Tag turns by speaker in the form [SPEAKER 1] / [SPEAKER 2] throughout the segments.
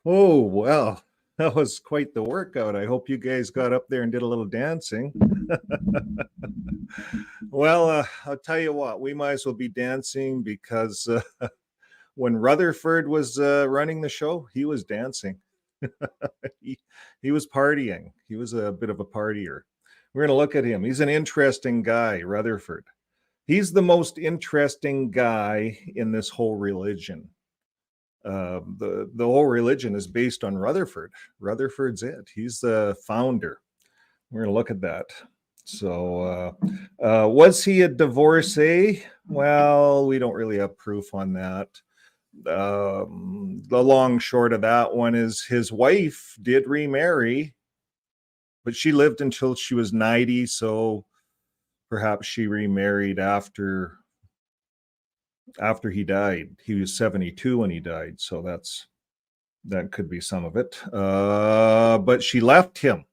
[SPEAKER 1] Oh, well, that was quite the workout. I hope you guys got up there and did a little dancing. Well, I'll tell you what, we might as well be dancing because when Rutherford was running the show, he was dancing. he, he was partying. He was a bit of a partier. We're going to look at him. He's an interesting guy, Rutherford. He's the most interesting guy in this whole religion. The whole religion is based on Rutherford. Rutherford's it. He's the founder. We're going to look at that. So, was he a divorcee? Well, we don't really have proof on that. The long short of that one is his wife did remarry, but she lived until she was 90. So perhaps she remarried after he died. He was 72 when he died, so that could be some of it. But she left him.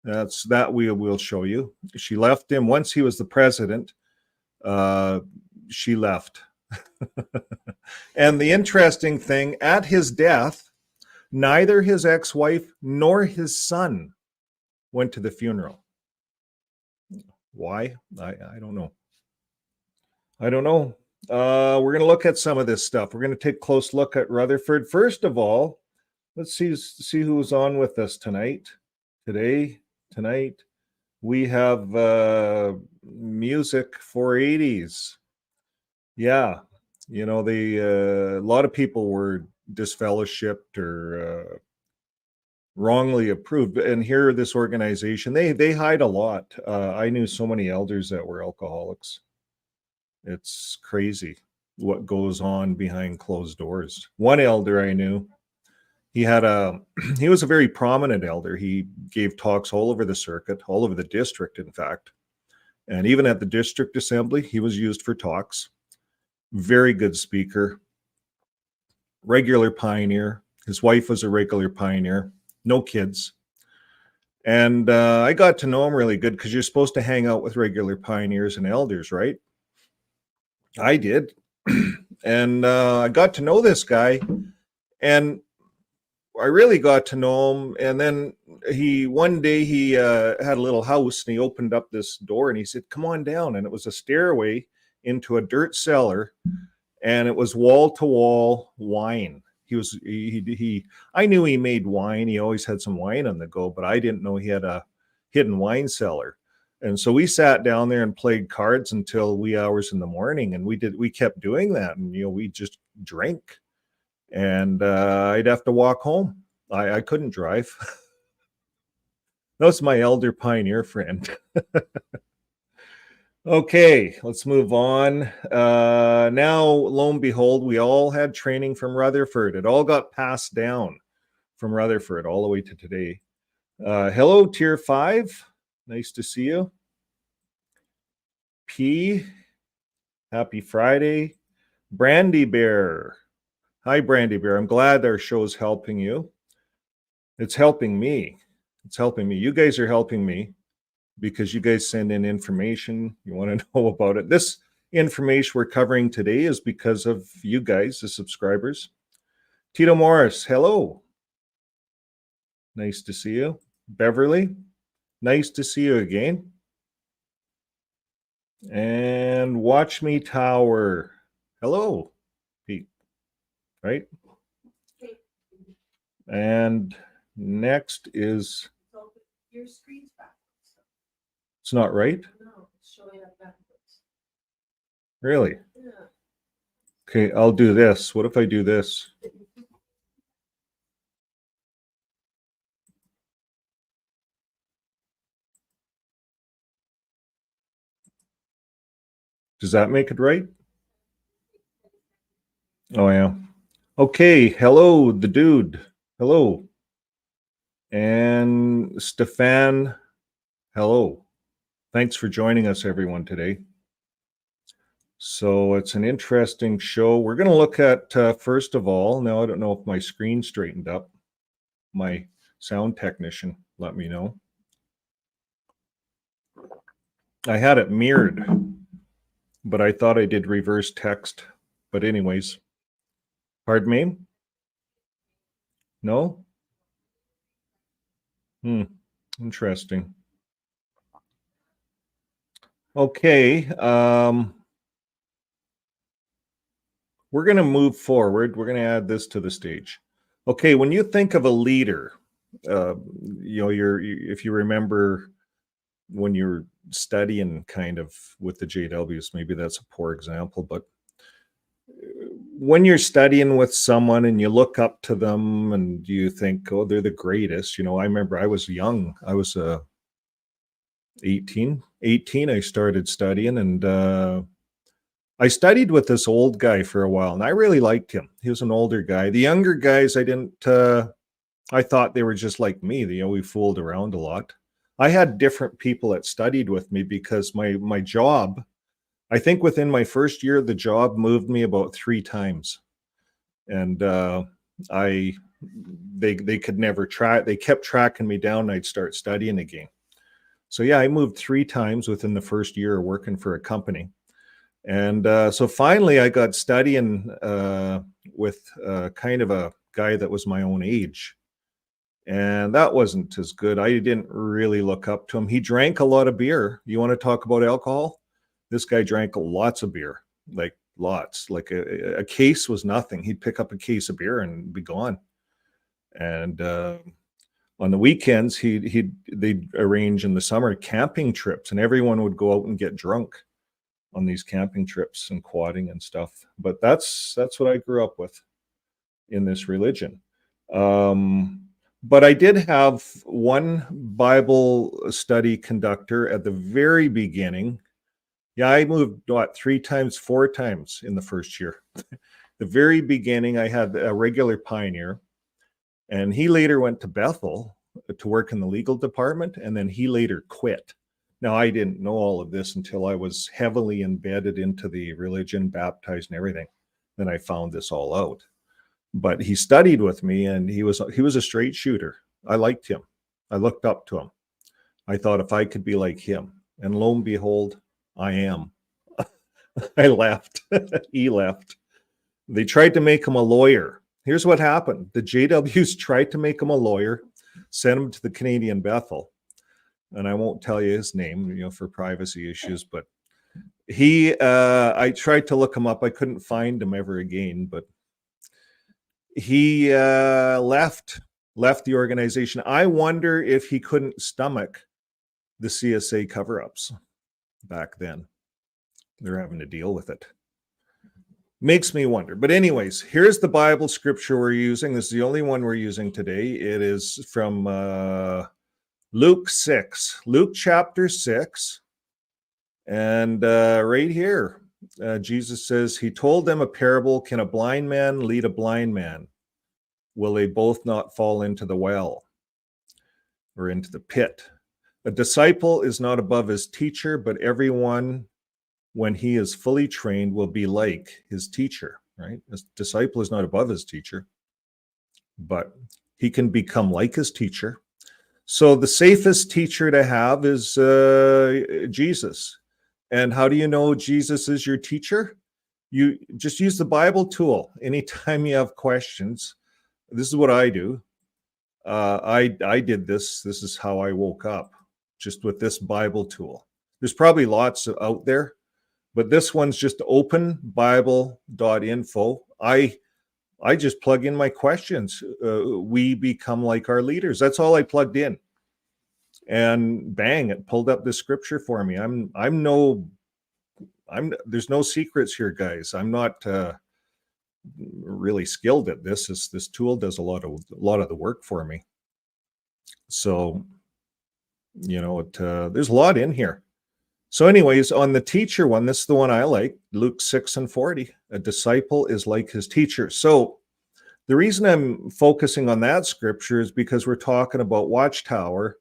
[SPEAKER 1] That we will show you. She left him once he was the president. She left. And the interesting thing, at his death, neither his ex-wife nor his son went to the funeral. Why? I don't know. I don't know. We're going to look at some of this stuff. We're going to take a close look at Rutherford. First of all, let's see who's on with us tonight. Tonight, we have music for 80s. Yeah, you know, a lot of people were disfellowshipped or wrongly approved. And here, this organization, they hide a lot. I knew so many elders that were alcoholics. It's crazy what goes on behind closed doors. One elder I knew, he was a very prominent elder. He gave talks all over the circuit, all over the district, in fact. And even at the district assembly, he was used for talks. Very good speaker, regular pioneer. His wife was a regular pioneer, no kids. And I got to know him really good because you're supposed to hang out with regular pioneers and elders, right? I did. And I got to know this guy, and I really got to know him. And then one day he had a little house, and he opened up this door and he said, "Come on down." And it was a stairway into a dirt cellar, and it was wall to wall wine. I knew he made wine. He always had some wine on the go, but I didn't know he had a hidden wine cellar. And so we sat down there and played cards until wee hours in the morning, and we kept doing that, and we just drank. And I'd have to walk home. I couldn't drive. That's my elder pioneer friend. Okay, let's move on. Now, lo and behold, we all had training from Rutherford. It all got passed down from Rutherford all the way to today. Hello, Tier 5. Nice to see you. P, happy Friday. Brandy Bear. Hi, Brandy Bear. I'm glad our show's helping you. It's helping me. It's helping me. You guys are helping me because you guys send in information. You want to know about it. This information we're covering today is because of you guys, the subscribers. Tito Morris, hello. Nice to see you. Beverly, nice to see you again. And Watch Me Tower, hello, Pete. Right? And next is,
[SPEAKER 2] your screen's backwards.
[SPEAKER 1] It's not right?
[SPEAKER 2] No, it's showing up backwards.
[SPEAKER 1] Really?
[SPEAKER 2] Yeah.
[SPEAKER 1] Okay, I'll do this. What if I do this? Does that make it right? Oh, yeah. Okay, hello, the dude. Hello. And Stefan, hello. Thanks for joining us, everyone, today. So it's an interesting show. We're going to look at, first of all, now I don't know if my screen straightened up. My sound technician let me know. I had it mirrored, but I thought I did reverse text. But anyways, pardon me? No? Interesting. Okay. We're going to move forward. We're going to add this to the stage. Okay, when you think of a leader, if you remember when you're studying kind of with the JWs, maybe that's a poor example, but when you're studying with someone and you look up to them and you think, oh, they're the greatest. I remember I was young. I was 18. I started studying, and I studied with this old guy for a while, and I really liked him. He was an older guy. The younger guys, I thought they were just like me. We fooled around a lot. I had different people that studied with me because my job, I think within my first year, the job moved me about 3 times. And they could never track. They kept tracking me down, and I'd start studying again. So yeah, I moved 3 times within the first year working for a company. And so finally I got studying with kind of a guy that was my own age. And that wasn't as good. I didn't really look up to him. He drank a lot of beer. You want to talk about alcohol? This guy drank lots of beer, like lots. Like a case was nothing. He'd pick up a case of beer and be gone. And on the weekends, they'd arrange in the summer camping trips, and everyone would go out and get drunk on these camping trips and quadding and stuff. But that's what I grew up with in this religion. But I did have one Bible study conductor at the very beginning. Yeah, I moved 3 times, 4 times in the first year. The very beginning, I had a regular pioneer, and he later went to Bethel to work in the legal department, and then he later quit. Now, I didn't know all of this until I was heavily embedded into the religion, baptized and everything. Then I found this all out. But he studied with me, and he was a straight shooter. I liked him. I looked up to him. I thought if I could be like him, and lo and behold, I am. I left. He left. They tried to make him a lawyer. Here's what happened. The JWs tried to make him a lawyer, sent him to the Canadian Bethel. And I won't tell you his name, for privacy issues, but I tried to look him up. I couldn't find him ever again, but he left the organization. I wonder if he couldn't stomach the CSA cover-ups back then. They're having to deal with it. Makes me wonder. But anyways, here's the Bible scripture we're using. This is the only one we're using today. It is from Luke 6, Luke chapter 6. And right here, Jesus says, he told them a parable. Can a blind man lead a blind man? Will they both not fall into the well or into the pit? A disciple is not above his teacher, but everyone, when he is fully trained, will be like his teacher, right? A disciple is not above his teacher, but he can become like his teacher. So the safest teacher to have is Jesus. And how do you know Jesus is your teacher? You just use the Bible tool. Anytime you have questions, this is what I do. I did this. This is how I woke up, just with this Bible tool. There's probably lots out there, but this one's just openbible.info. I just plug in my questions. We become like our leaders. That's all I plugged in. And bang, it pulled up the scripture for me. There's no secrets here, guys. I'm not really skilled at this. This tool does a lot of the work for me. So, there's a lot in here. So anyways, on the teacher one, this is the one I like, Luke 6:40. A disciple is like his teacher. So the reason I'm focusing on that scripture is because we're talking about Watchtower.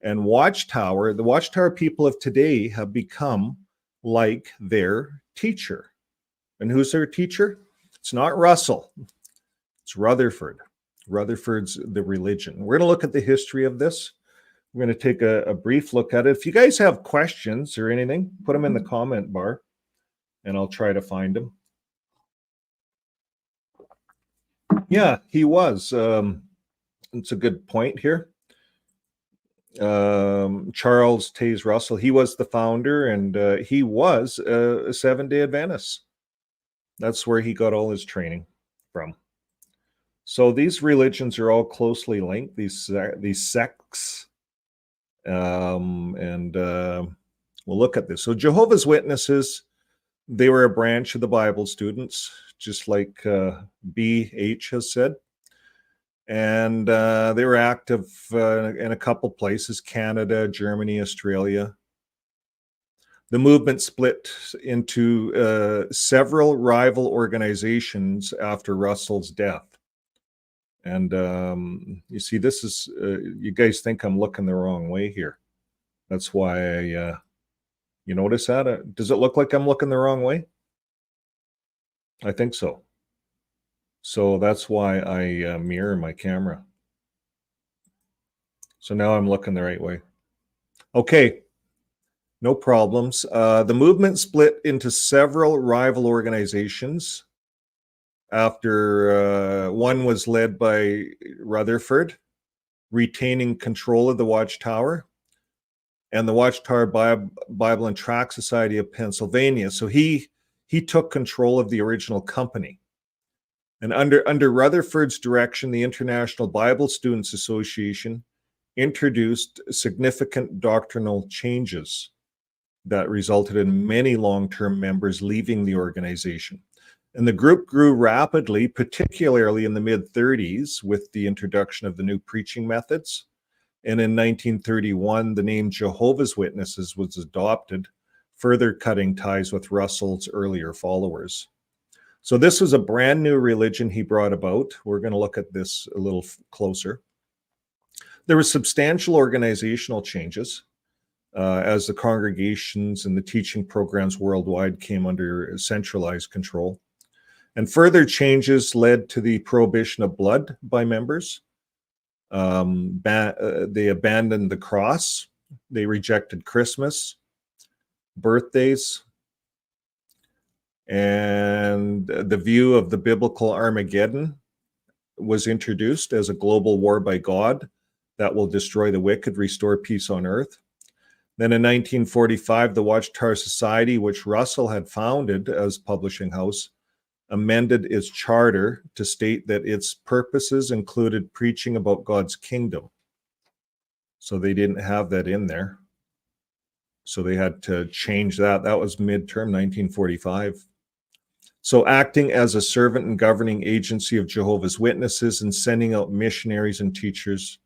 [SPEAKER 1] And the Watchtower people of today have become like their teacher. And who's their teacher? It's not Russell. It's Rutherford. Rutherford's the religion. We're going to look at the history of this. We're going to take a brief look at it. If you guys have questions or anything, put them in the comment bar, and I'll try to find them. Yeah, he was. it's a good point here. Charles Taze Russell, he was the founder, and he was a Seventh-day Adventist. That's where he got all his training from. So these religions are all closely linked, these sects. We'll look at this. So Jehovah's Witnesses, they were a branch of the Bible students, just like B.H. has said. And they were active in a couple places, Canada, Germany, Australia. The movement split into several rival organizations after Russell's death. And you see, this is, you guys think I'm looking the wrong way here. That's why you notice that? Does it look like I'm looking the wrong way? I think so. So that's why I mirror my camera. So now I'm looking the right way. Okay, no problems. The movement split into several rival organizations after one was led by Rutherford, retaining control of the Watchtower, and the Watchtower Bible and Tract Society of Pennsylvania. So he took control of the original company. And under Rutherford's direction, the International Bible Students Association introduced significant doctrinal changes that resulted in many long-term members leaving the organization. And the group grew rapidly, particularly in the mid-30s with the introduction of the new preaching methods. And in 1931, the name Jehovah's Witnesses was adopted, further cutting ties with Russell's earlier followers. So this was a brand new religion he brought about. We're going to look at this a little closer. There were substantial organizational changes as the congregations and the teaching programs worldwide came under centralized control. And further changes led to the prohibition of blood by members. They abandoned the cross. They rejected Christmas, birthdays, and the view of the biblical Armageddon was introduced as a global war by God that will destroy the wicked, restore peace on earth. Then in 1945, the Watchtower Society, which Russell had founded as publishing house, amended its charter to state that its purposes included preaching about God's kingdom. So they didn't have that in there. So they had to change that. That was midterm 1945. So acting as a servant and governing agency of Jehovah's Witnesses and sending out missionaries and teachers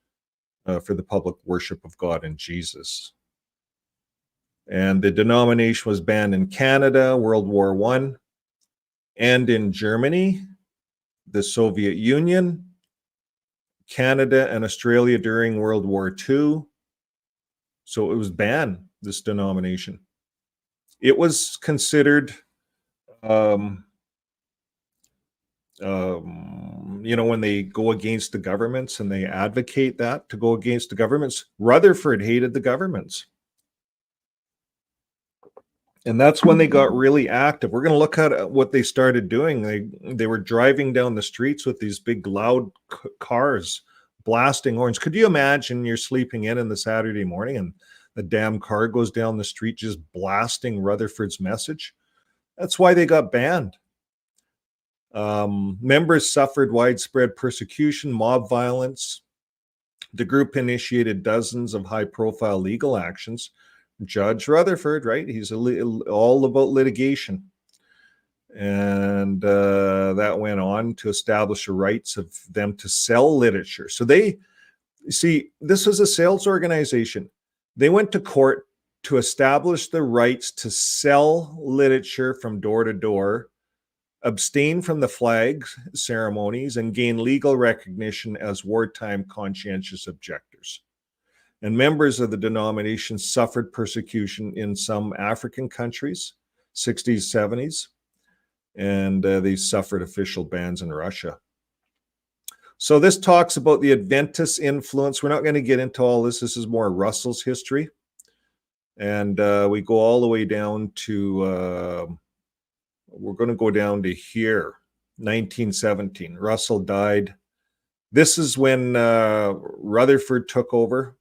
[SPEAKER 1] for the public worship of God and Jesus. And the denomination was banned in Canada, World War I, and in Germany, the Soviet Union, Canada, and Australia during World War II. So it was banned, this denomination. It was considered, when they go against the governments and they advocate that to go against the governments, Rutherford hated the governments. And that's when they got really active. We're going to look at what they started doing. They were driving down the streets with these big loud cars, blasting horns. Could you imagine you're sleeping in the Saturday morning and the damn car goes down the street just blasting Rutherford's message? That's why they got banned. Members suffered widespread persecution, mob violence. The group initiated dozens of high-profile legal actions. Judge Rutherford, right? He's all about litigation. And that went on to establish the rights of them to sell literature. So this was a sales organization. They went to court to establish the rights to sell literature from door to door, abstain from the flag ceremonies, and gain legal recognition as wartime conscientious objectors. And members of the denomination suffered persecution in some African countries, 60s, 70s, and they suffered official bans in Russia. So this talks about the Adventist influence. We're not going to get into all this. This is more Russell's history. And we go all the way down to, we're going to go down to here, 1917. Russell died This is when Rutherford took over,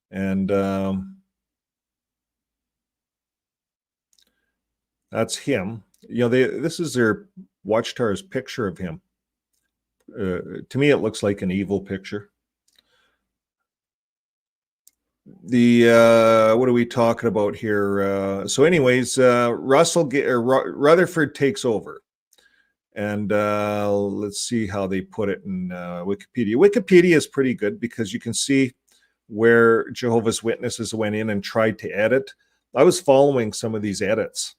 [SPEAKER 1] and that's him. You know, this is their Watchtower's picture of him. To me, it looks like an evil picture. What are we talking about here? So anyways, Rutherford takes over. And let's see how they put it in Wikipedia. Wikipedia is pretty good because you can see where Jehovah's Witnesses went in and tried to edit. I was following some of these edits,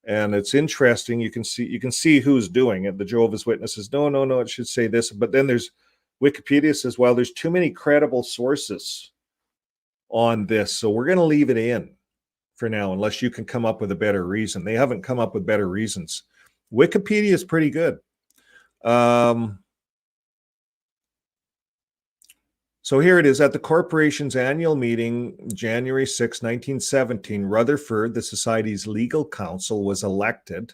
[SPEAKER 1] and it's interesting. You can see who's doing it. The Jehovah's Witnesses, no, it should say this. But then there's Wikipedia says, well, there's too many credible sources on this, so we're going to leave it in for now, unless you can come up with a better reason. They haven't come up with better reasons. Wikipedia is pretty good. So here it is. At the corporation's annual meeting, January 6, 1917, Rutherford, the society's legal counsel, was elected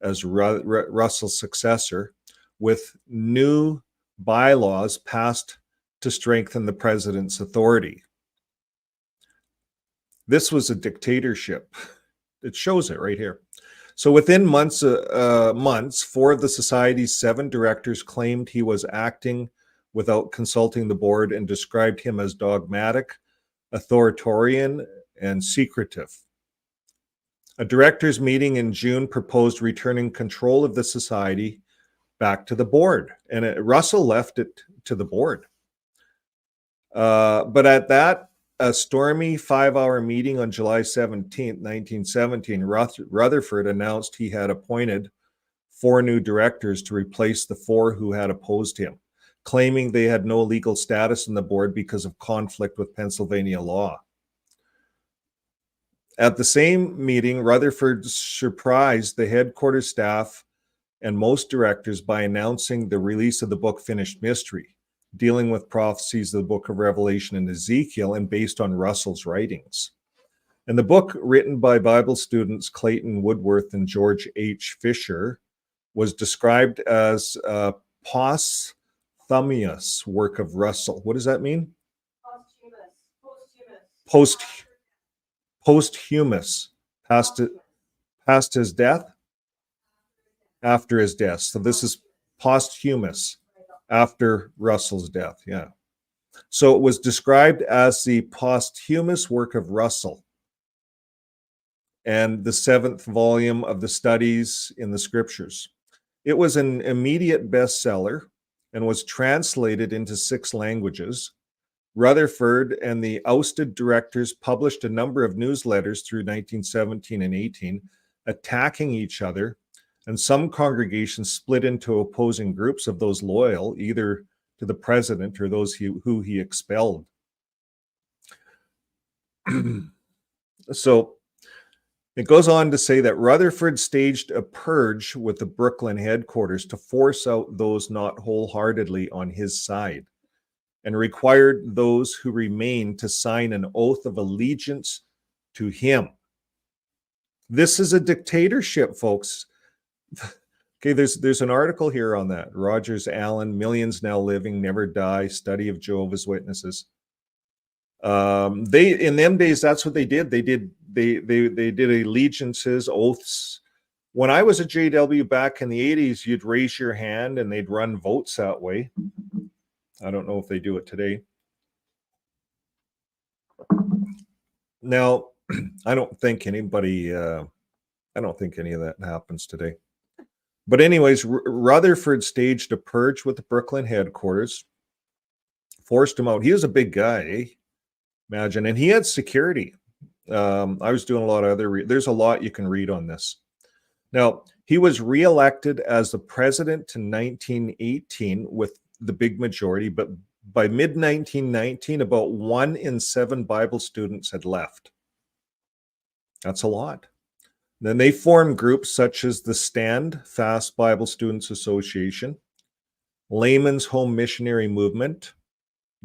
[SPEAKER 1] as Russell's successor, with new bylaws passed to strengthen the president's authority. This was a dictatorship. It shows it right here. So within months, 4 of the society's 7 directors claimed he was acting without consulting the board and described him as dogmatic, authoritarian, and secretive. A directors' meeting in June proposed returning control of the society back to the board, and Russell left it to the board. But at that, a stormy 5-hour meeting on July 17, 1917, Rutherford announced he had appointed 4 new directors to replace the 4 who had opposed him, claiming they had no legal status in the board because of conflict with Pennsylvania law. At the same meeting, Rutherford surprised the headquarters staff and most directors by announcing the release of the book Finished Mystery, dealing with prophecies of the book of Revelation and Ezekiel and based on Russell's writings. And the book, written by Bible students Clayton Woodworth and George H. Fisher, was described as a posthumous work of Russell. What does that mean? Posthumous. Past his death? After his death. So this is posthumous. After Russell's death, yeah. So it was described as the posthumous work of Russell and the 7th volume of the Studies in the Scriptures. It was an immediate bestseller and was translated into 6 languages. Rutherford and the ousted directors published a number of newsletters through 1917 and 18, attacking each other, and some congregations split into opposing groups of those loyal either to the president or those who he expelled. So it goes on to say that Rutherford staged a purge with the Brooklyn headquarters to force out those not wholeheartedly on his side, and required those who remained to sign an oath of allegiance to him. This is a dictatorship, folks. Okay, there's an article here on that. Rogers Allen, Millions Now Living, Never Die, Study of Jehovah's Witnesses. They in them days, that's what they did. They did allegiances, oaths. When I was a JW back in the 80s, you'd raise your hand and they'd run votes that way. I don't know if they do it today. Now, I don't think any of that happens today. But anyways, Rutherford staged a purge with the Brooklyn headquarters, forced him out. He was a big guy, eh? Imagine. And he had security. I was doing a lot of other, there's a lot you can read on this. Now, he was reelected as the president in 1918 with the big majority, but by mid-1919, about 1 in 7 Bible students had left. That's a lot. Then they formed groups such as the Stand Fast Bible Students Association, Layman's Home Missionary Movement,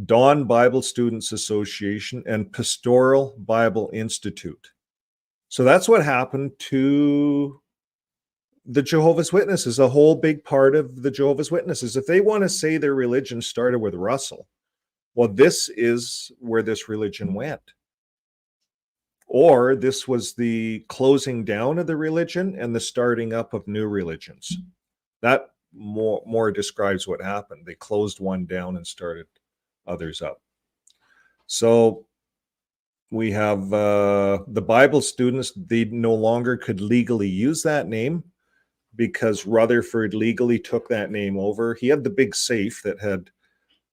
[SPEAKER 1] Dawn Bible Students Association, and Pastoral Bible Institute. So that's what happened to the Jehovah's Witnesses, a whole big part of the Jehovah's Witnesses, if they want to say their religion started with Russell, well, this is where this religion went. Or this was the closing down of the religion and the starting up of new religions. That more describes what happened. They closed one down and started others up. So we have the Bible students, they no longer could legally use that name because Rutherford legally took that name over. He had the big safe that had,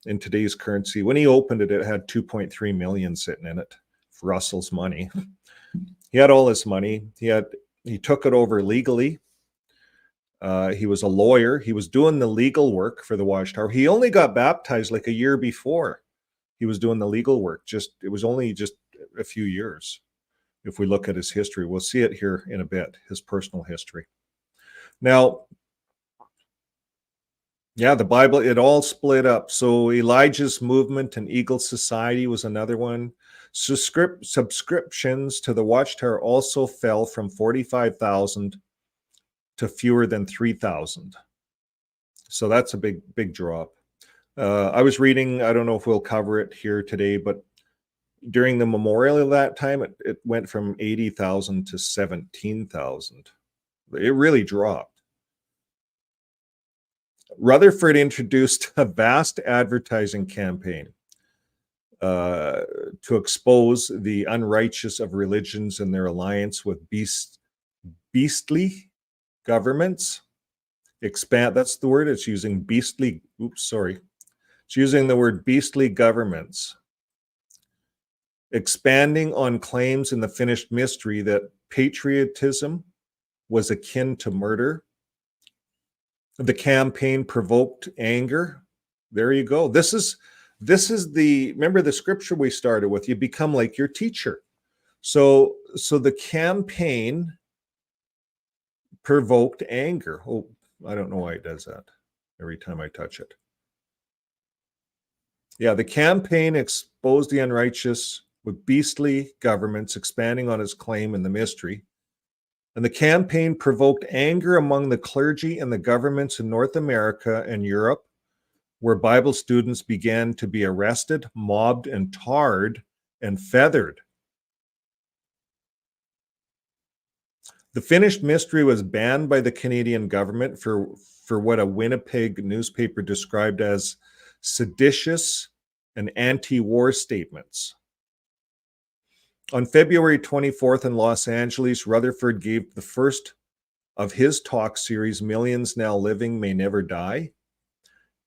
[SPEAKER 1] in today's currency, when he opened it, it had 2.3 million sitting in it for Russell's money. He had all his money. He took it over legally. He was a lawyer. He was doing the legal work for the Watchtower. He only got baptized like a year before he was doing the legal work. It was only just a few years. If we look at his history, we'll see it here in a bit, his personal history. Now, yeah, the Bible, it all split up. So Elijah's Movement and Eagle Society was another one. Subscriptions to the Watchtower also fell from 45,000 to fewer than 3,000. So that's a big drop. I was reading, I don't know if we'll cover it here today, but during the memorial of that time, it went from 80,000 to 17,000. It really dropped. Rutherford introduced a vast advertising campaign to expose the unrighteous of religions and their alliance with beastly governments. That's the word it's using, beastly. It's using the word beastly governments. Expanding on claims in the finished mystery that patriotism was akin to murder. The campaign provoked anger. There you go. This is remember the scripture we started with, you become like your teacher. So the campaign provoked anger. Oh, I don't know why it does that every time I touch it. Yeah, the campaign exposed the unrighteous with beastly governments, expanding on his claim in the mystery. And the campaign provoked anger among the clergy and the governments in North America and Europe, where Bible students began to be arrested, mobbed, and tarred and feathered. The finished mystery was banned by the Canadian government for what a Winnipeg newspaper described as seditious and anti-war statements. On February 24th in Los Angeles, Rutherford gave the first of his talk series, Millions Now Living May Never Die.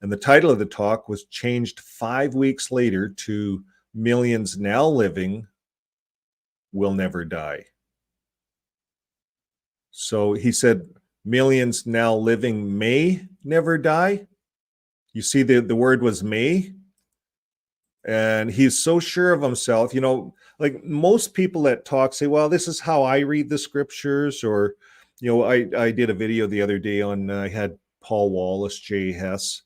[SPEAKER 1] And the title of the talk was changed 5 weeks later to Millions Now Living Will Never Die. So he said, millions now living may never die. You see, the word was may. And he's so sure of himself, like most people that talk say, well, this is how I read the scriptures. Or, I did a video the other day on, I had Paul Wallace, Jay Hess,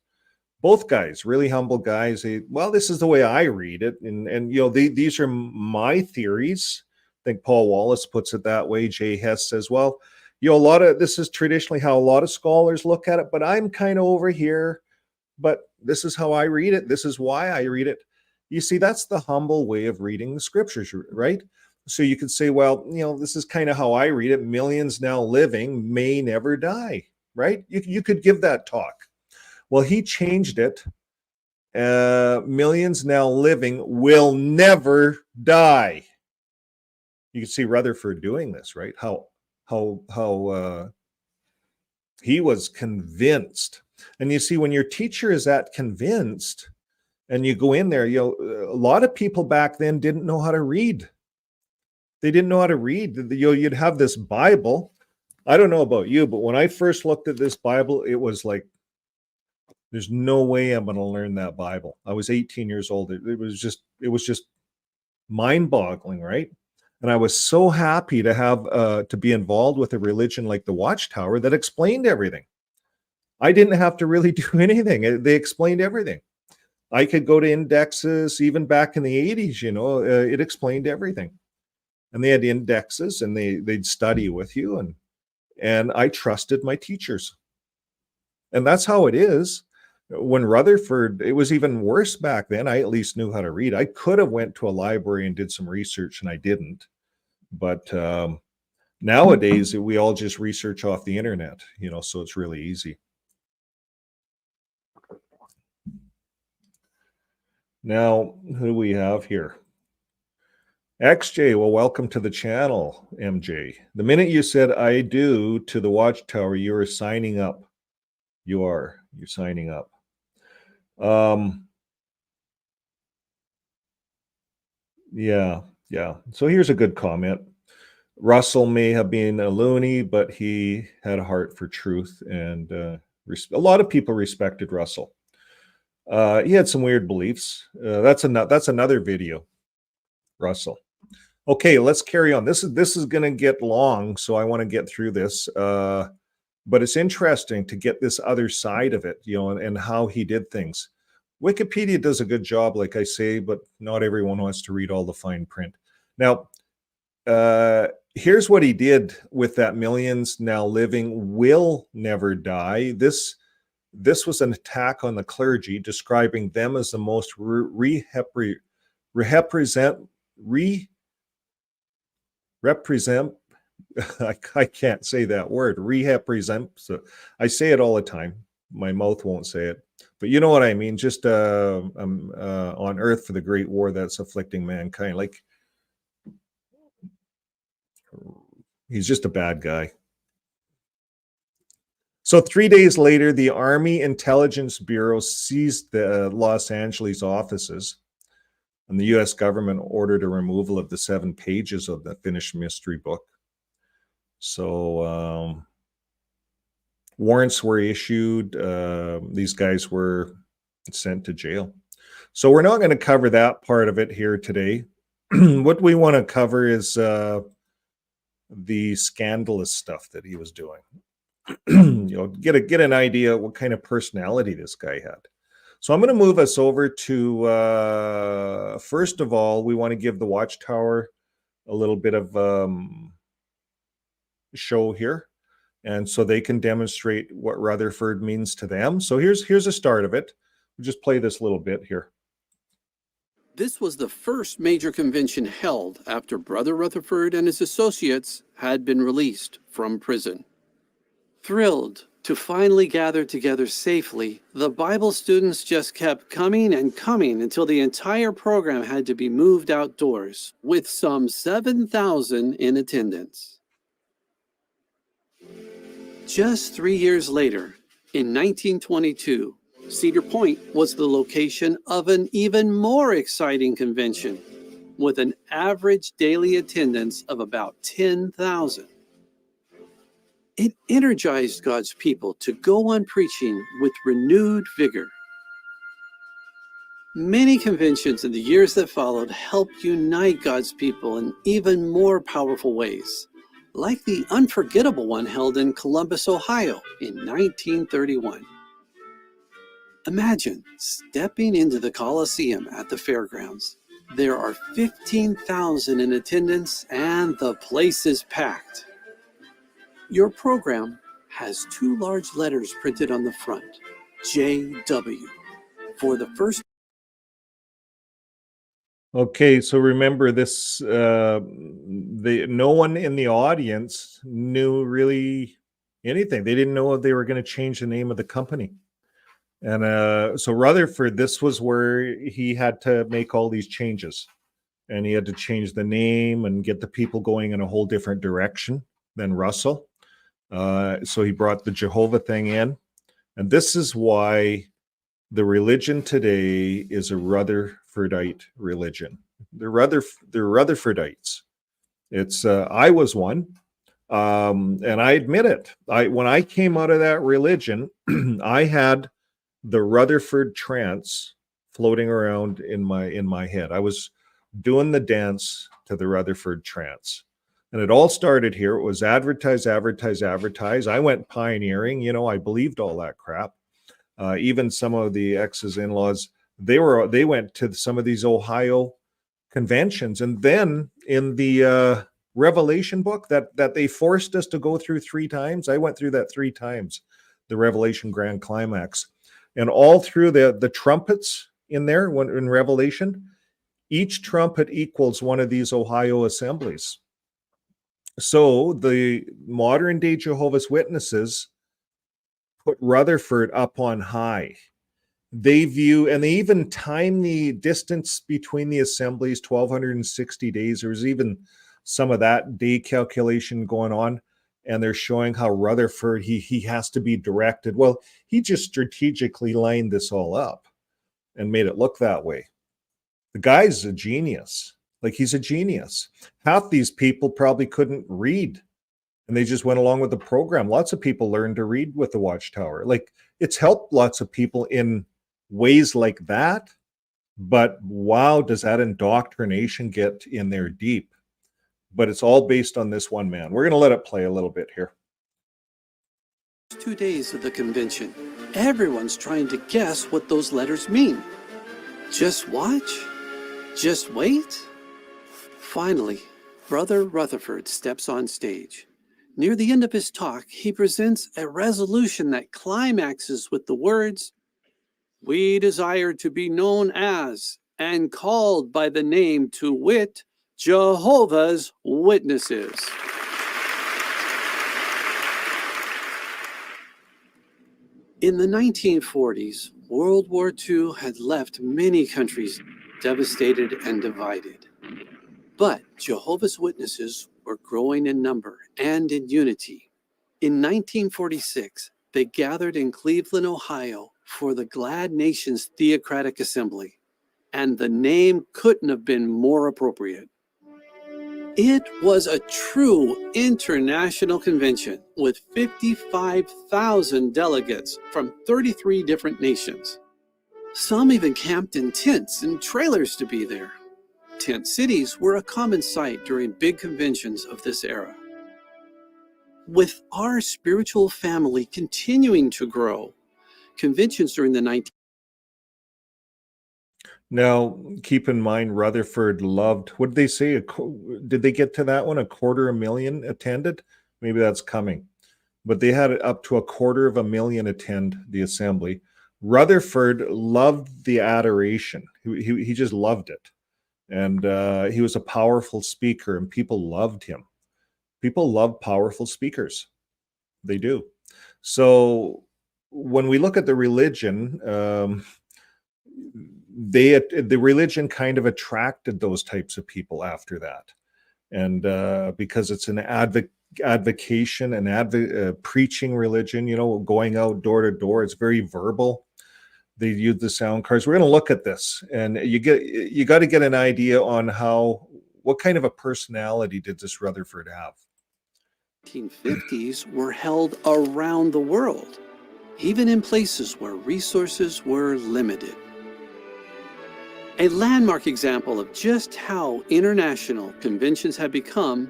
[SPEAKER 1] both guys, really humble guys. Well, this is the way I read it. And these are my theories. I think Paul Wallace puts it that way. Jay Hess says, well, this is traditionally how a lot of scholars look at it, but I'm kind of over here, but this is how I read it. This is why I read it. You see, that's the humble way of reading the scriptures, right? So you could say, well, this is kind of how I read it. Millions now living may never die, right? You could give that talk. Well, he changed it. Millions now living will never die. You can see Rutherford doing this, right? How he was convinced. And you see, when your teacher is that convinced, and you go in there, a lot of people back then didn't know how to read. They didn't know how to read. You'd have this Bible. I don't know about you, but when I first looked at this Bible, it was like, there's no way I'm going to learn that Bible. I was 18 years old. It was just mind-boggling, right? And I was so happy to have to be involved with a religion like the Watchtower that explained everything. I didn't have to really do anything. They explained everything. I could go to indexes, even back in the 80s, it explained everything. And they had indexes, and they'd study with you. And and I trusted my teachers. And that's how it is. When Rutherford, it was even worse back then. I at least knew how to read. I could have went to a library and did some research, and I didn't. But nowadays, we all just research off the internet, so it's really easy. Now, who do we have here? XJ, well, welcome to the channel, MJ. The minute you said I do to the Watchtower, you are signing up. You're signing up. Yeah. So here's a good comment. Russell may have been a loony, but he had a heart for truth, and a lot of people respected Russell. He had some weird beliefs. That's another video, Russell. Okay, let's carry on. This is going to get long, so I want to get through this. But it's interesting to get this other side of it, and how he did things. Wikipedia does a good job, like I say, but not everyone wants to read all the fine print. Now, here's what he did with that millions now living will never die. This was an attack on the clergy, describing them as the most represent I can't say that word. Represent. So I say it all the time. My mouth won't say it, but you know what I mean. Just on earth for the great war that's afflicting mankind. Like, he's just a bad guy. So 3 days later, the Army Intelligence Bureau seized the Los Angeles offices, and the U.S. government ordered a removal of the 7 pages of the finished mystery book. So warrants were issued. These guys were sent to jail. So we're not going to cover that part of it here today. What we want to cover is the scandalous stuff that he was doing. Get an idea what kind of personality this guy had. So I'm going to move us over to, first of all, we want to give the Watchtower a little bit of show here, and so they can demonstrate what Rutherford means to them. So here's a start of it. We'll just play this little bit here.
[SPEAKER 3] This was the first major convention held after Brother Rutherford and his associates had been released from prison. Thrilled to finally gather together safely, the Bible students just kept coming and coming until the entire program had to be moved outdoors, with some 7,000 in attendance. Just 3 years later, in 1922, Cedar Point was the location of an even more exciting convention, with an average daily attendance of about 10,000. It energized God's people to go on preaching with renewed vigor. Many conventions in the years that followed helped unite God's people in even more powerful ways, like the unforgettable one held in Columbus, Ohio in 1931. Imagine stepping into the Coliseum at the fairgrounds. There are 15,000 in attendance and the place is packed. Your program has 2 large letters printed on the front, JW, for the first.
[SPEAKER 1] Okay, so remember this, no one in the audience knew really anything. They didn't know if they were going to change the name of the company. And so Rutherford, this was where he had to make all these changes. And he had to change the name and get the people going in a whole different direction than Russell. So he brought the Jehovah thing in. And this is why the religion today is a Rutherfordite religion. They're Rutherfordites. It's I was one, and I admit it. When I came out of that religion, I had the Rutherford trance floating around in my head. I was doing the dance to the Rutherford trance. And it all started here. It was advertise. I went pioneering. I believed all that crap. Even some of the ex's in-laws, they went to some of these Ohio conventions. And then in the Revelation book that they forced us to go through 3 times. I went through that 3 times, the Revelation Grand Climax. And all through the trumpets in there, when in Revelation, each trumpet equals one of these Ohio assemblies. So the modern day Jehovah's Witnesses put Rutherford up on high. They view, and they even time the distance between the assemblies, 1,260 days. There was even some of that day calculation going on, and they're showing how Rutherford, he has to be directed. Well, he just strategically lined this all up and made it look that way. The guy's a genius. Like, he's a genius. Half these people probably couldn't read, and they just went along with the program. Lots of people learned to read with the Watchtower. Like, it's helped lots of people in ways like that. But wow, does that indoctrination get in there deep? But it's all based on this one man. We're going to let it play a little bit here.
[SPEAKER 3] 2 days of the convention. Everyone's trying to guess what those letters mean. Just watch? Just wait? Finally, Brother Rutherford steps on stage. Near the end of his talk, he presents a resolution that climaxes with the words, "We desire to be known as and called by the name to wit, Jehovah's Witnesses." In the 1940s, World War II had left many countries devastated and divided. But Jehovah's Witnesses were growing in number and in unity. In 1946, they gathered in Cleveland, Ohio for the Glad Nations Theocratic Assembly, and the name couldn't have been more appropriate. It was a true international convention with 55,000 delegates from 33 different nations. Some even camped in tents and trailers to be there. Tent cities were a common sight during big conventions of this era. With our spiritual family continuing to grow, conventions during the 19th.
[SPEAKER 1] Now, keep in mind, Rutherford loved, what did they say? Did they get to that one? 250,000 attended? Maybe that's coming. But they had up to 250,000 attend the assembly. Rutherford loved the adoration. He just loved it. And he was a powerful speaker, and people loved him. People love powerful speakers. They do. So when we look at the religion, the religion kind of attracted those types of people after that. And because it's an advocation and preaching religion, you know, going out door to door, it's very verbal. They use the sound cards. We're going to look at this, and you got to get an idea on what kind of a personality did this Rutherford have.
[SPEAKER 3] 1950s were held around the world, even in places where resources were limited. A landmark example of just how international conventions had become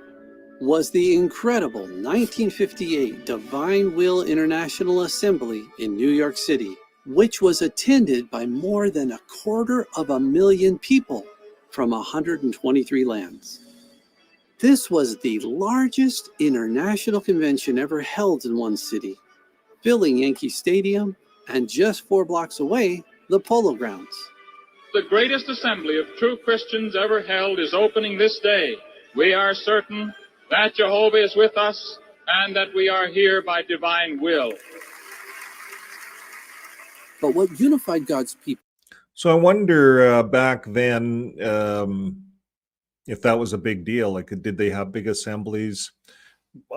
[SPEAKER 3] was the incredible 1958 Divine Will International Assembly in New York City, which was attended by more than 250,000 people from 123 lands. This was the largest international convention ever held in one city, filling Yankee Stadium and just 4 blocks away, the Polo Grounds.
[SPEAKER 4] The greatest assembly of true Christians ever held is opening this day. We are certain that Jehovah is with us and that we are here by divine will.
[SPEAKER 3] But what unified God's people?
[SPEAKER 1] So I wonder back then if that was a big deal. Like, did they have big assemblies?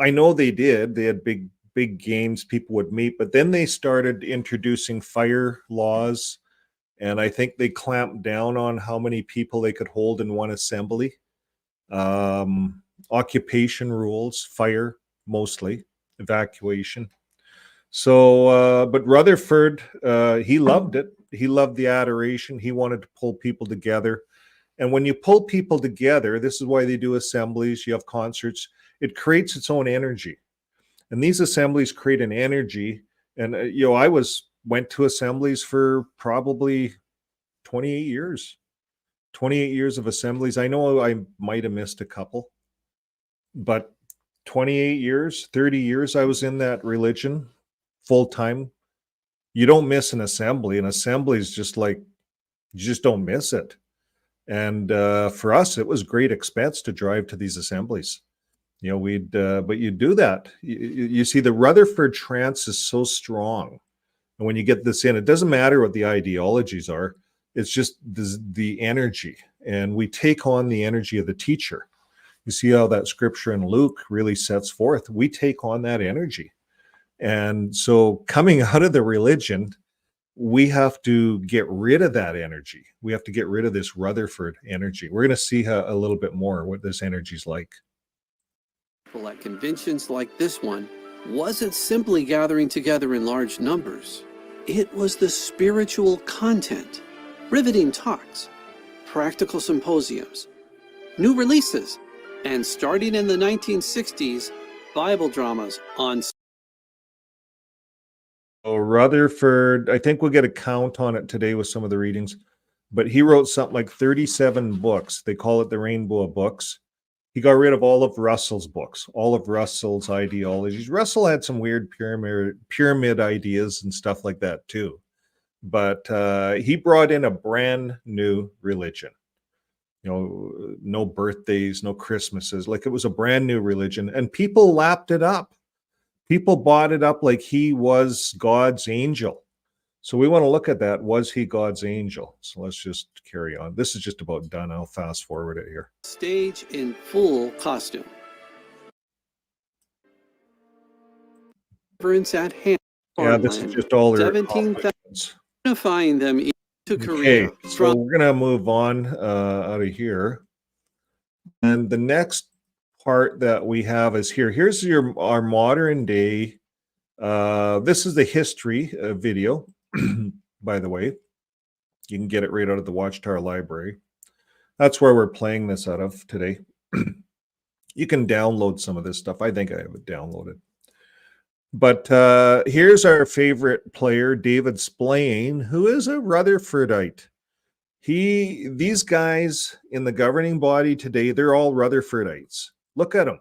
[SPEAKER 1] I know they did. They had big games. People would meet, but then they started introducing fire laws. And I think they clamped down on how many people they could hold in one assembly. Occupation rules, fire mostly, evacuation. So, but Rutherford, he loved it. He loved the adoration. He wanted to pull people together. And when you pull people together, this is why they do assemblies, you have concerts, it creates its own energy. And these assemblies create an energy. And, I went to assemblies for probably 28 years. 28 years of assemblies. I know I might have missed a couple, but 28 years, 30 years I was in that religion full time. You don't miss an assembly. An assembly is just like, you just don't miss it. And for us, it was great expense to drive to these assemblies. You know, but you do that. You see, the Rutherford trance is so strong. And when you get this in, it doesn't matter what the ideologies are. It's just the energy. And we take on the energy of the teacher. You see how that scripture in Luke really sets forth. We take on that energy. And so coming out of the religion, we have to get rid of that energy. We have to get rid of this Rutherford energy. We're going to see a little bit more what this energy is like.
[SPEAKER 3] At conventions like this one wasn't simply gathering together in large numbers. It was the spiritual content, riveting talks, practical symposiums, new releases, and starting in the 1960s, Bible dramas on.
[SPEAKER 1] So Rutherford, I think we'll get a count on it today with some of the readings, but he wrote something like 37 books. They call it the Rainbow of Books. He got rid of all of Russell's books, all of Russell's ideologies. Russell had some weird pyramid ideas and stuff like that too. But he brought in a brand new religion. You know, no birthdays, no Christmases. Like, it was a brand new religion, and people lapped it up. People bought it up like he was God's angel. So we want to look at that. Was he God's angel? So let's just carry on. This is just about done. I'll fast forward it here.
[SPEAKER 3] Stage in full costume. At hand.
[SPEAKER 1] Yeah, this is just all their
[SPEAKER 3] 17,000, unifying them to Korea.
[SPEAKER 1] Okay, so we're going to move on out of here. And the next part that we have is here. Here's our modern day. This is the history video, by the way. You can get it right out of the Watchtower Library. That's where we're playing this out of today. You can download some of this stuff. I think I have it downloaded. But here's our favorite player, David Splane, who is a Rutherfordite. These guys in the governing body today, they're all Rutherfordites. Look at them.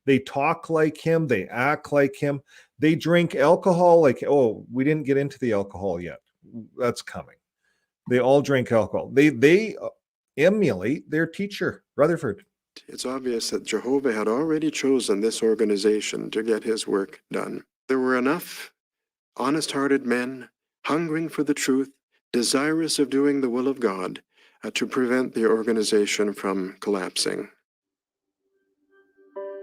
[SPEAKER 1] They talk like him. They act like him. They drink alcohol like, oh, we didn't get into the alcohol yet. That's coming. They all drink alcohol. They emulate their teacher, Rutherford.
[SPEAKER 5] It's obvious that Jehovah had already chosen this organization to get his work done. There were enough honest-hearted men, hungering for the truth, desirous of doing the will of God, to prevent the organization from collapsing.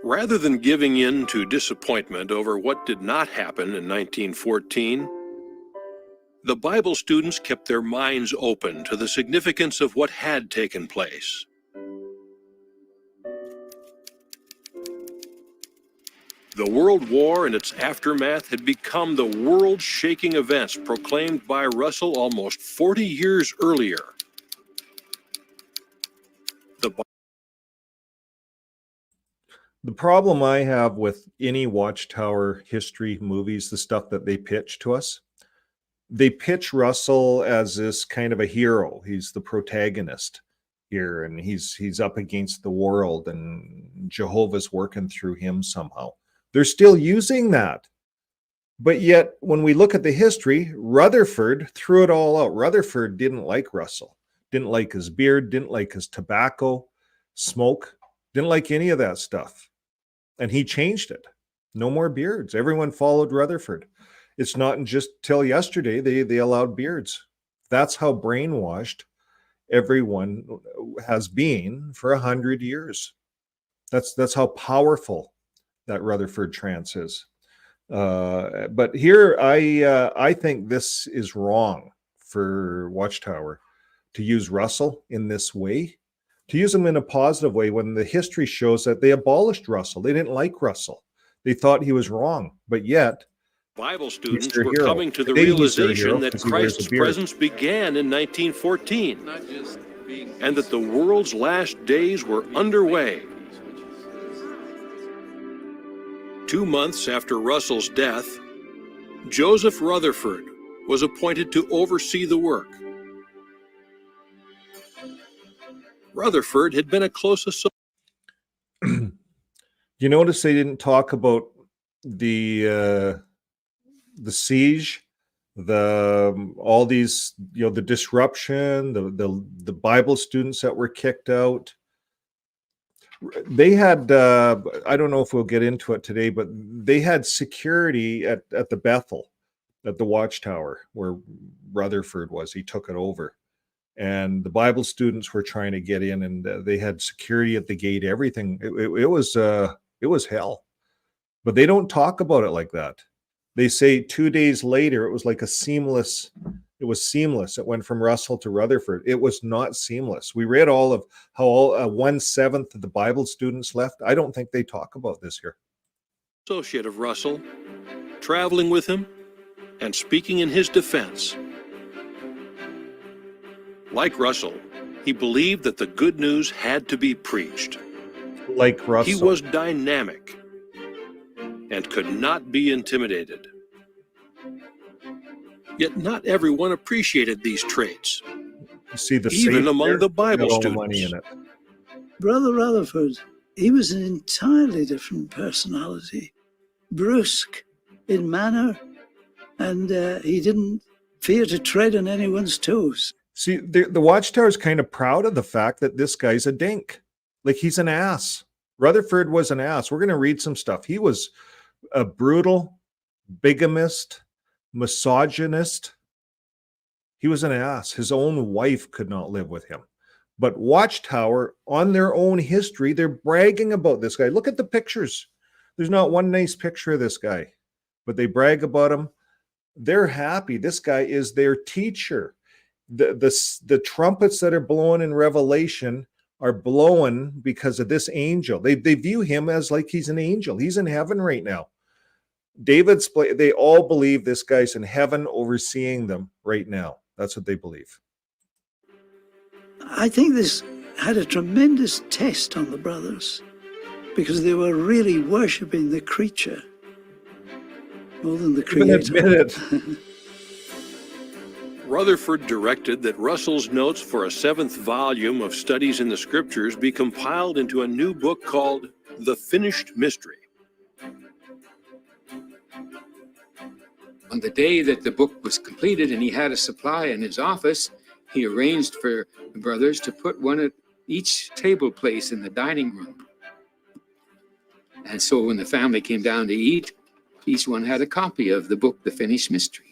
[SPEAKER 6] Rather than giving in to disappointment over what did not happen in 1914, the Bible students kept their minds open to the significance of what had taken place. The World War and its aftermath had become the world-shaking events proclaimed by Russell almost 40 years earlier.
[SPEAKER 1] The problem I have with any Watchtower history movies, the stuff that they pitch to us, they pitch Russell as this kind of a hero. He's the protagonist here, and he's up against the world, and Jehovah's working through him somehow. They're still using that. But yet, when we look at the history, Rutherford threw it all out. Rutherford didn't like Russell, didn't like his beard, didn't like his tobacco, smoke, didn't like any of that stuff. And he changed it. No more beards. Everyone followed Rutherford. It's not just till yesterday they allowed beards. That's how brainwashed everyone has been for 100 years. That's how powerful that Rutherford trance is. But here, I think this is wrong for Watchtower to use Russell in this way, to use him in a positive way when the history shows that they abolished Russell. They didn't like Russell. They thought he was wrong, but yet
[SPEAKER 6] Bible students were coming to the realization that Christ's presence began in 1914 and that the world's last days were underway. 2 months after Russell's death, Joseph Rutherford was appointed to oversee the work. Rutherford had been a close associate.
[SPEAKER 1] You notice they didn't talk about the siege, all these, the disruption, the Bible students that were kicked out. They had I don't know if we'll get into it today, but they had security at the Bethel, at the watchtower where Rutherford was. He took it over, and the Bible students were trying to get in, and they had security at the gate. Everything. It was hell, but they don't talk about it like that. They say 2 days later it was like seamless. It was seamless. It went from Russell to Rutherford. It was not seamless. We read all of how 1/7 of the Bible students left. I don't think they talk about this here.
[SPEAKER 6] Associate of Russell, traveling with him and speaking in his defense. Like Russell, he believed that the good news had to be preached.
[SPEAKER 1] Like Russell.
[SPEAKER 6] He was dynamic and could not be intimidated. Yet not everyone appreciated these traits,
[SPEAKER 1] You see the
[SPEAKER 6] even
[SPEAKER 1] safe
[SPEAKER 6] among
[SPEAKER 1] there?
[SPEAKER 6] the Bible
[SPEAKER 1] Got all the
[SPEAKER 6] students.
[SPEAKER 1] money in it.
[SPEAKER 7] Brother Rutherford, he was an entirely different personality, brusque in manner, and he didn't fear to tread on anyone's toes.
[SPEAKER 1] See, the Watchtower is kind of proud of the fact that this guy's a dink. Like, he's an ass. Rutherford was an ass. We're going to read some stuff. He was a brutal, bigamist, misogynist. He was an ass. His own wife could not live with him. But Watchtower, on their own history, they're bragging about this guy. Look at the pictures. There's not one nice picture of this guy, but they brag about him. They're happy. This guy is their teacher. The trumpets that are blowing in Revelation are blowing because of this angel. They view him as like he's an angel. He's in heaven right now. They all believe this guy's in heaven overseeing them right now. That's what they believe.
[SPEAKER 7] I think this had a tremendous test on the brothers because they were really worshipping the creature more than the
[SPEAKER 1] Even
[SPEAKER 7] creator.
[SPEAKER 1] admit it.
[SPEAKER 6] Rutherford directed that Russell's notes for a 7th volume of Studies in the Scriptures be compiled into a new book called The Finished Mystery.
[SPEAKER 8] On the day that the book was completed and he had a supply in his office, he arranged for the brothers to put one at each table place in the dining room. And so when the family came down to eat, each one had a copy of the book, The Finished Mystery.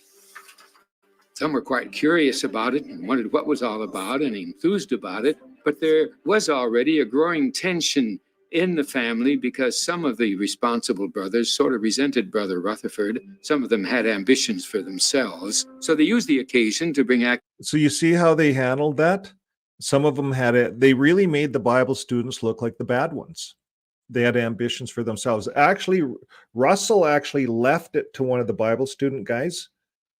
[SPEAKER 8] Some were quite curious about it and wondered what it was all about and enthused about it, but there was already a growing tension in the family because some of the responsible brothers sort of resented Brother Rutherford. Some of them had ambitions for themselves, so they used the occasion to bring
[SPEAKER 1] So you see how they handled that? Some of them had it. They really made the Bible students look like the bad ones. They had ambitions for themselves. Actually, Russell actually left it to one of the Bible student guys,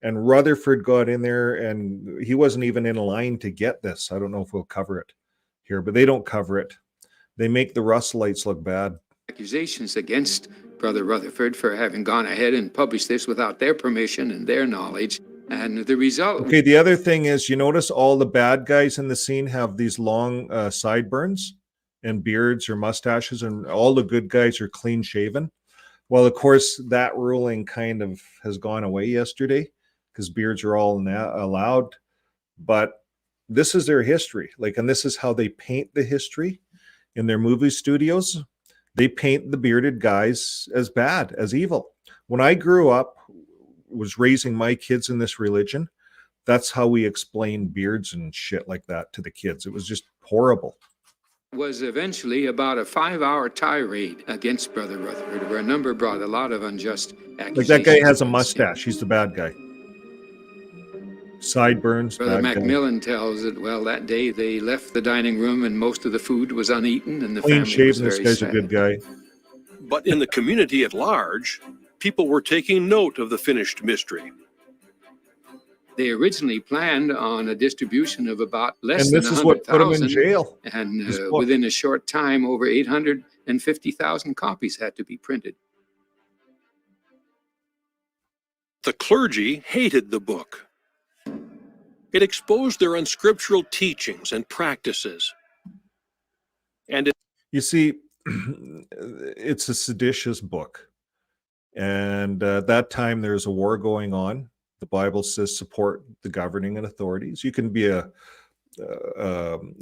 [SPEAKER 1] and Rutherford got in there, and he wasn't even in line to get this. I don't know if we'll cover it here, but they don't cover it. They make the Russellites look bad.
[SPEAKER 8] accusations against Brother Rutherford for having gone ahead and published this without their permission and their knowledge. And the result...
[SPEAKER 1] Okay, the other thing is, you notice all the bad guys in the scene have these long sideburns and beards or mustaches, and all the good guys are clean shaven. Well, of course, that ruling kind of has gone away yesterday because beards are all allowed. But this is their history. And this is how they paint the history in their movie studios. They paint the bearded guys as bad, as evil. When I grew up, was raising my kids in this religion, that's how we explained beards and shit like that to the kids. It was just horrible.
[SPEAKER 8] was eventually about a 5-hour tirade against Brother Rutherford, where a number brought a lot of unjust accusations.
[SPEAKER 1] Like, that guy has a
[SPEAKER 8] against him.
[SPEAKER 1] mustache. He's the bad guy. Sideburns.
[SPEAKER 8] Brother
[SPEAKER 1] bad guy.
[SPEAKER 8] Macmillan tells that, well, that day they left the dining room and most of the food was uneaten and the
[SPEAKER 1] Clean
[SPEAKER 8] family was
[SPEAKER 1] shaven. This
[SPEAKER 8] very
[SPEAKER 1] guy's
[SPEAKER 8] sad.
[SPEAKER 1] a good guy.
[SPEAKER 6] But in the community at large, people were taking note of the finished mystery.
[SPEAKER 8] They originally planned on a distribution of about less
[SPEAKER 1] And
[SPEAKER 8] than
[SPEAKER 1] this is what put him in
[SPEAKER 8] 100,000,
[SPEAKER 1] jail.
[SPEAKER 8] and
[SPEAKER 1] This book.
[SPEAKER 8] within a short time, over 850,000 copies had to be printed.
[SPEAKER 6] The clergy hated the book. It exposed their unscriptural teachings and practices. And it
[SPEAKER 1] You see, it's a seditious book. And at that time, there's a war going on. The Bible says support the governing and authorities. You can be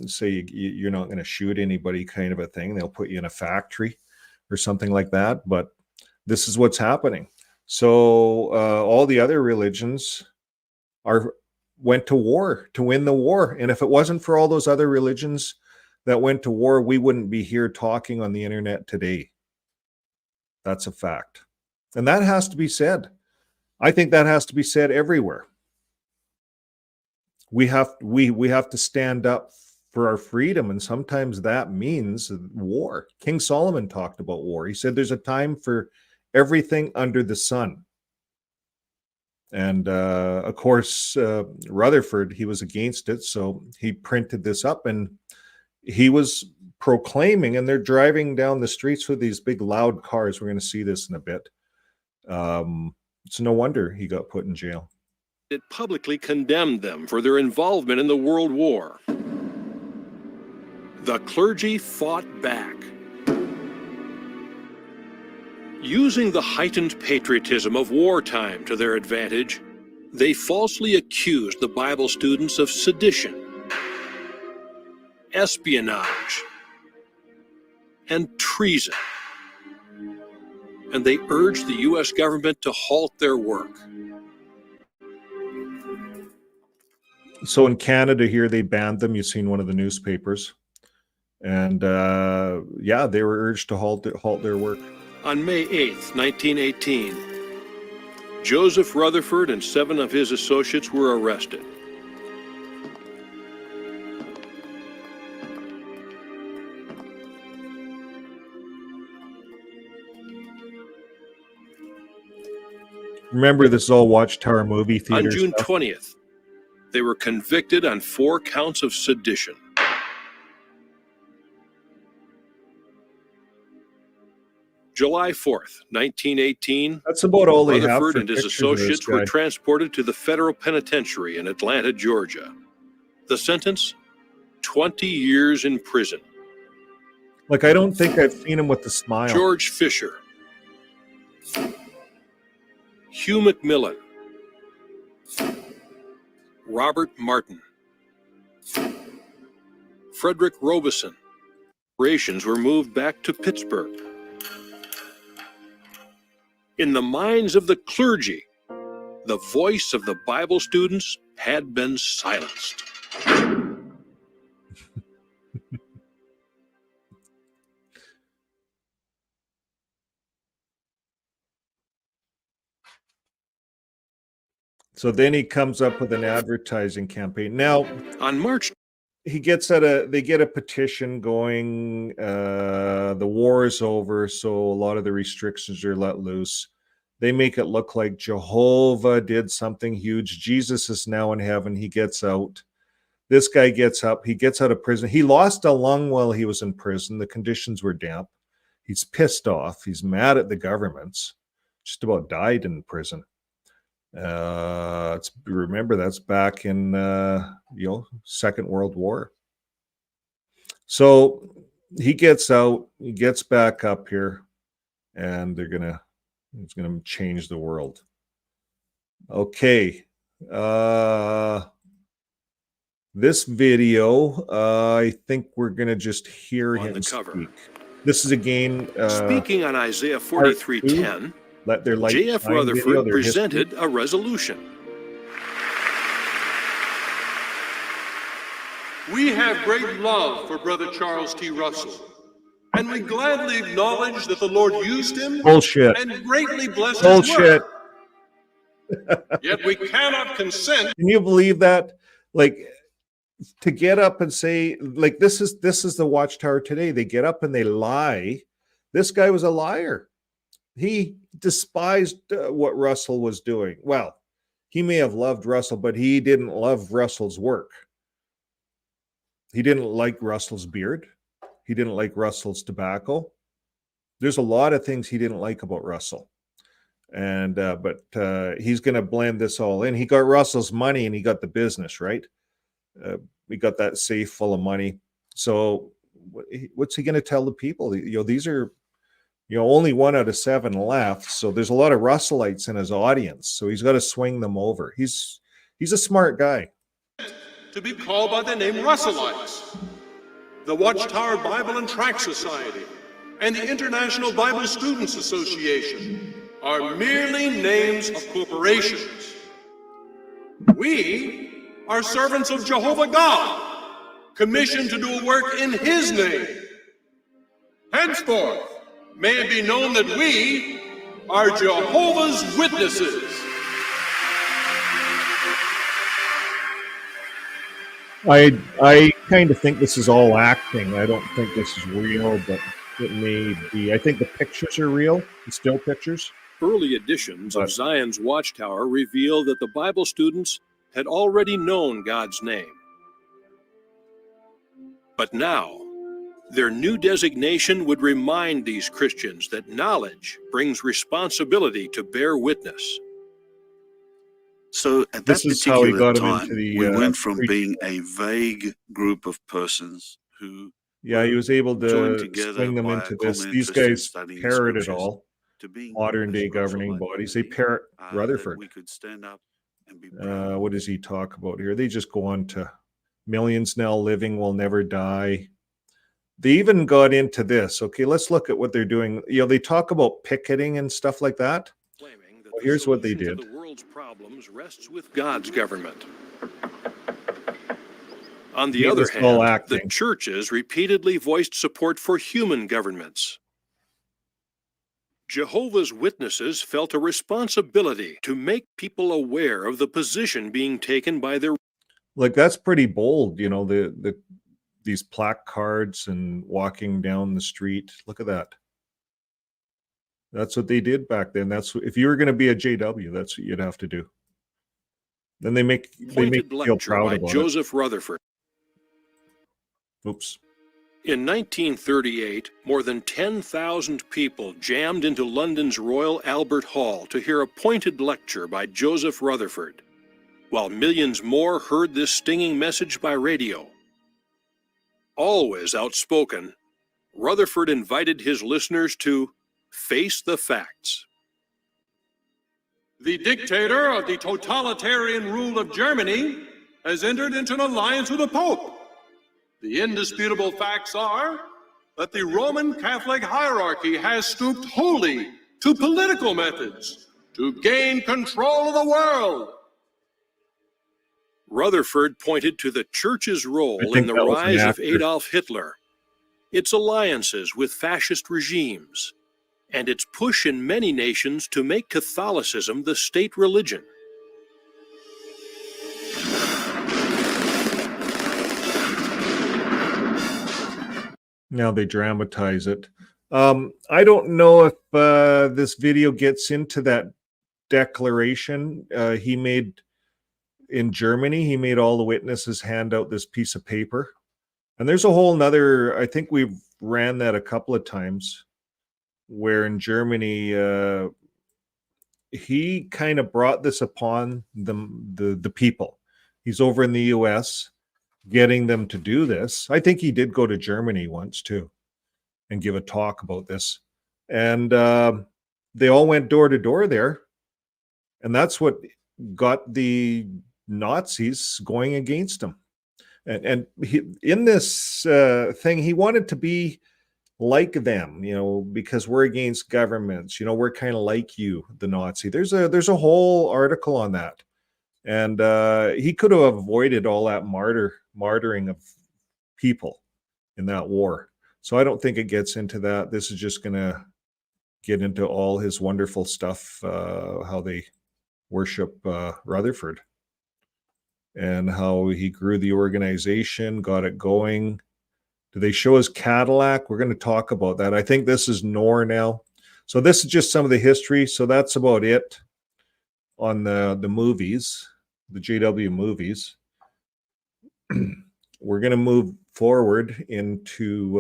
[SPEAKER 1] say you're not going to shoot anybody kind of a thing. They'll put you in a factory or something like that. But this is what's happening. So all the other religions went to war to win the war. And if it wasn't for all those other religions that went to war, we wouldn't be here talking on the internet today. That's a fact. And that has to be said. I think that has to be said everywhere. We have to stand up for our freedom, and sometimes that means war. King Solomon talked about war. He said there's a time for everything under the sun. And of course, Rutherford, he was against it, so he printed this up, and he was proclaiming, and they're driving down the streets with these big loud cars. We're going to see this in a bit. It's no wonder he got put in jail.
[SPEAKER 6] It publicly condemned them for their involvement in the World War. The clergy fought back. Using the heightened patriotism of wartime to their advantage, they falsely accused the Bible students of sedition, espionage, and treason. And they urged the U.S. government to halt their work.
[SPEAKER 1] So in Canada here, they banned them. You've seen one of the newspapers. And yeah, they were urged to halt their work.
[SPEAKER 6] On May 8th, 1918, Joseph Rutherford and 7 of his associates were arrested.
[SPEAKER 1] Remember, this is all Watchtower movie theater
[SPEAKER 6] On June
[SPEAKER 1] stuff.
[SPEAKER 6] 20th, they were convicted on 4 counts of sedition. July 4th, 1918,
[SPEAKER 1] That's about all they have
[SPEAKER 6] Rutherford
[SPEAKER 1] for
[SPEAKER 6] and his
[SPEAKER 1] pictures of this
[SPEAKER 6] associates were
[SPEAKER 1] guy.
[SPEAKER 6] transported to the federal penitentiary in Atlanta, Georgia. The sentence? 20 years in prison.
[SPEAKER 1] Like, I don't think I've seen him with the smile.
[SPEAKER 6] George Fisher, Hugh McMillan, Robert Martin, Frederick Robeson. Operations were moved back to Pittsburgh. In the minds of the clergy, the voice of the Bible students had been silenced.
[SPEAKER 1] So then he comes up with an advertising campaign. Now,
[SPEAKER 6] On March
[SPEAKER 1] they get a petition going. The war is over, so a lot of the restrictions are let loose. They make it look like Jehovah did something huge. Jesus is now in heaven. He gets out. This guy gets up. He gets out of prison. He lost a lung while he was in prison. The conditions were damp. He's pissed off. He's mad at the governments. Just about died in prison. Remember, that's back in Second World War. So he gets out, he gets back up here, and he's gonna change the world. Okay. This video, I think we're gonna just hear
[SPEAKER 6] On
[SPEAKER 1] him
[SPEAKER 6] the cover.
[SPEAKER 1] speak. This is again
[SPEAKER 6] speaking on Isaiah 43:10,
[SPEAKER 1] let their light
[SPEAKER 6] J.F.
[SPEAKER 1] shine
[SPEAKER 6] Rutherford
[SPEAKER 1] video, their
[SPEAKER 6] presented
[SPEAKER 1] history.
[SPEAKER 6] a resolution.
[SPEAKER 9] We have great love for Brother Charles T. Russell, and we gladly acknowledge that the Lord used him
[SPEAKER 1] Bullshit.
[SPEAKER 9] and greatly blessed his
[SPEAKER 1] Bullshit.
[SPEAKER 9] work. Yet we cannot consent.
[SPEAKER 1] Can you believe that? Like, to get up and say, like, this is the Watchtower today. They get up and they lie. This guy was a liar. He despised what Russell was doing. Well, he may have loved Russell, but he didn't love Russell's work. He didn't like Russell's beard. He didn't like Russell's tobacco. There's a lot of things he didn't like about Russell. And but he's going to blend this all in. He got Russell's money and he got the business, right? He got that safe full of money. So what's he going to tell the people? These are, only 1 out of 7 left. So there's a lot of Russellites in his audience. So he's got to swing them over. He's a smart guy.
[SPEAKER 9] To be called by the name Russellites. The Watchtower Bible and Tract Society and the International Bible Students Association are merely names of corporations. We are servants of Jehovah God, commissioned to do a work in His name. Henceforth, may it be known that we are Jehovah's Witnesses.
[SPEAKER 1] I kind of think this is all acting. I don't think this is real, but it may be. I think the pictures are real, the still pictures.
[SPEAKER 6] Early editions of Zion's Watchtower reveal that the Bible students had already known God's name. But now, their new designation would remind these Christians that knowledge brings responsibility to bear witness.
[SPEAKER 10] So at that
[SPEAKER 1] This is how he
[SPEAKER 10] particular
[SPEAKER 1] got him
[SPEAKER 10] time,
[SPEAKER 1] into the,
[SPEAKER 10] we went from
[SPEAKER 1] preaching.
[SPEAKER 10] being a vague group of persons who
[SPEAKER 1] Yeah, he was able
[SPEAKER 10] joined
[SPEAKER 1] to
[SPEAKER 10] together
[SPEAKER 1] swing them
[SPEAKER 10] by
[SPEAKER 1] into
[SPEAKER 10] a
[SPEAKER 1] this.
[SPEAKER 10] common
[SPEAKER 1] These
[SPEAKER 10] interest in
[SPEAKER 1] guys
[SPEAKER 10] studying
[SPEAKER 1] parrot it
[SPEAKER 10] scriptures,
[SPEAKER 1] all.
[SPEAKER 10] to being
[SPEAKER 1] Modern day
[SPEAKER 10] a
[SPEAKER 1] governing
[SPEAKER 10] Russellite
[SPEAKER 1] bodies. They
[SPEAKER 10] community,
[SPEAKER 1] parrot
[SPEAKER 10] that
[SPEAKER 1] Rutherford.
[SPEAKER 10] we could stand up and be proud.
[SPEAKER 1] What does he talk about here? They just go on to millions now living will never die. They even got into this. Okay, let's look at what they're doing. They talk about picketing and stuff like that.
[SPEAKER 6] Claiming that
[SPEAKER 1] Well,
[SPEAKER 6] the
[SPEAKER 1] here's what they
[SPEAKER 6] solution
[SPEAKER 1] did.
[SPEAKER 6] to the world's problems rests with God's government. On the
[SPEAKER 1] Yeah,
[SPEAKER 6] other
[SPEAKER 1] it's all
[SPEAKER 6] hand, the
[SPEAKER 1] acting.
[SPEAKER 6] churches repeatedly voiced support for human governments. Jehovah's Witnesses felt a responsibility to make people aware of the position being taken by their
[SPEAKER 1] Like, that's pretty bold, these placards and walking down the street. Look at that. That's what they did back then. If you were going to be a JW, that's what you'd have to do. Then they make you feel
[SPEAKER 6] lecture
[SPEAKER 1] proud
[SPEAKER 6] by
[SPEAKER 1] about
[SPEAKER 6] Joseph Rutherford.
[SPEAKER 1] it. Oops.
[SPEAKER 6] In 1938, more than 10,000 people jammed into London's Royal Albert Hall to hear a pointed lecture by Joseph Rutherford, while millions more heard this stinging message by radio. Always outspoken, Rutherford invited his listeners to face the facts.
[SPEAKER 9] The dictator of the totalitarian rule of Germany has entered into an alliance with the Pope. The indisputable facts are that the Roman Catholic hierarchy has stooped wholly to political methods to gain control of the world.
[SPEAKER 6] Rutherford pointed to the church's role
[SPEAKER 1] I
[SPEAKER 6] in
[SPEAKER 1] think
[SPEAKER 6] the
[SPEAKER 1] that was an
[SPEAKER 6] rise of
[SPEAKER 1] actor.
[SPEAKER 6] Adolf Hitler, its alliances with fascist regimes, and its push in many nations to make Catholicism the state religion.
[SPEAKER 1] Now they dramatize it. I don't know if this video gets into that declaration he made in Germany. He made all the witnesses hand out this piece of paper. And there's a whole nother, I think we've ran that a couple of times, where in Germany, he kind of brought this upon the people. He's over in the US getting them to do this. I think he did go to Germany once too and give a talk about this. And they all went door to door there. And that's what got the Nazis going against him. And he, in this thing, he wanted to be like them, because we're against governments. We're kind of like you, the Nazi. There's a whole article on that. And he could have avoided all that martyring of people in that war. So I don't think it gets into that. This is just going to get into all his wonderful stuff, how they worship Rutherford and how he grew the organization, got it going. Do they show his Cadillac? We're going to talk about that. I think this is Knorr now. So this is just some of the history. So that's about it on the movies, the JW movies. We're going to move forward into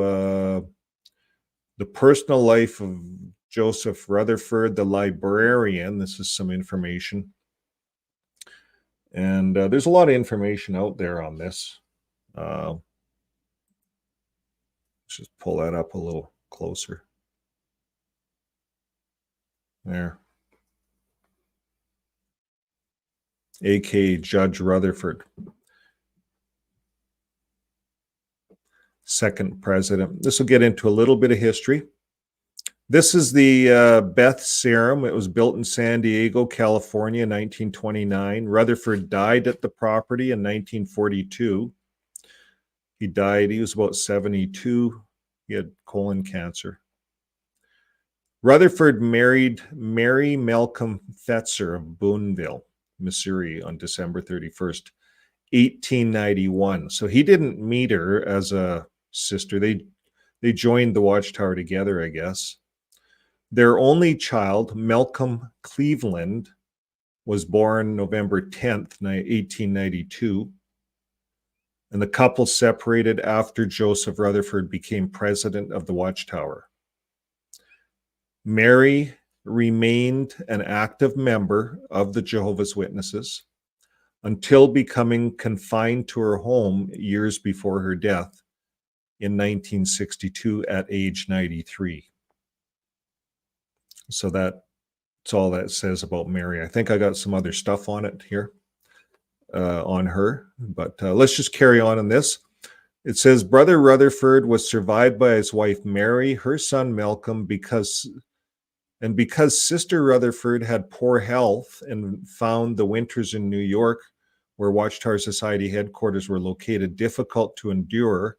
[SPEAKER 1] the personal life of Joseph Rutherford, the librarian. This is some information. And there's a lot of information out there on this. just pull that up a little closer. There. A.K. Judge Rutherford. Second president. This will get into a little bit of history. This is the Beth Serum. It was built in San Diego, California in 1929. Rutherford died at the property in 1942. He died, he was about 72. He had colon cancer. Rutherford married Mary Malcolm Fetzer of Boonville, Missouri on December 31st, 1891. So he didn't meet her as a sister. They joined the Watchtower together, I guess. Their only child, Malcolm Cleveland, was born November 10th, 1892. And the couple separated after Joseph Rutherford became president of the Watchtower. Mary remained an active member of the Jehovah's Witnesses until becoming confined to her home years before her death in 1962 at age 93. So that's all that says about Mary. I think I got some other stuff on it here, on her, but let's just carry on in this. It says, Brother Rutherford was survived by his wife Mary, her son Malcolm, because Sister Rutherford had poor health and found the winters in New York, where Watchtower Society headquarters were located, difficult to endure.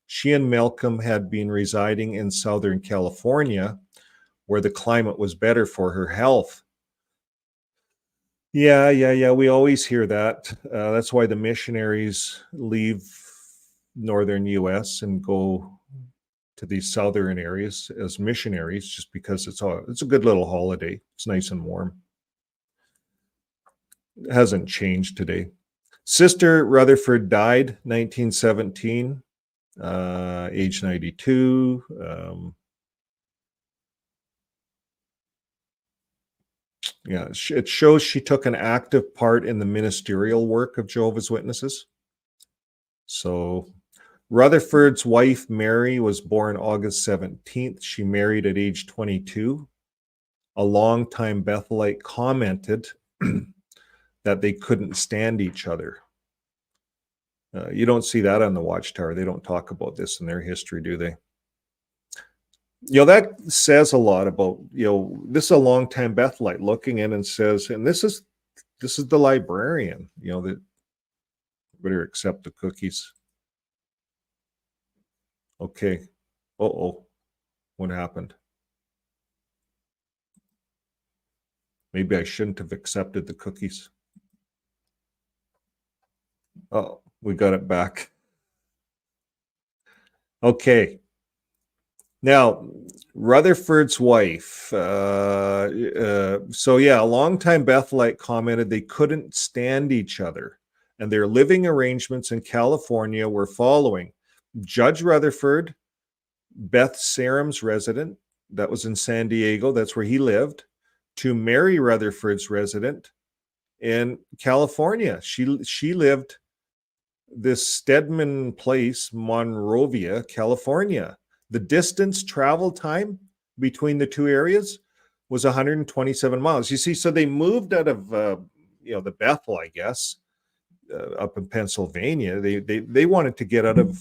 [SPEAKER 1] She and Malcolm had been residing in Southern California, where the climate was better for her health. Yeah. We always hear that. That's why the missionaries leave northern U.S. and go to these southern areas as missionaries, just because it's a good little holiday. It's nice and warm. It hasn't changed today. Sister Rutherford died 1917, age 92. Yeah, it shows she took an active part in the ministerial work of Jehovah's Witnesses. So Rutherford's wife, Mary, was born August 17th. She married at age 22. A longtime Bethelite commented that they couldn't stand each other. You don't see that on the Watchtower. They don't talk about this in their history, do they? That says a lot about, this is a longtime Bethelite looking in and says, and this is the librarian, that better accept the cookies. Okay. Uh-oh. What happened? Maybe I shouldn't have accepted the cookies. Oh, we got it back. Okay. Now, Rutherford's wife. A longtime Bethelite commented they couldn't stand each other, and their living arrangements in California were following. Judge Rutherford, Beth Serum's resident, that was in San Diego, that's where he lived, to Mary Rutherford's resident in California. She lived this Stedman Place, Monrovia, California. The distance travel time between the two areas was 127 miles. You see, so they moved out of the Bethel, I guess, up in Pennsylvania. They wanted to get out of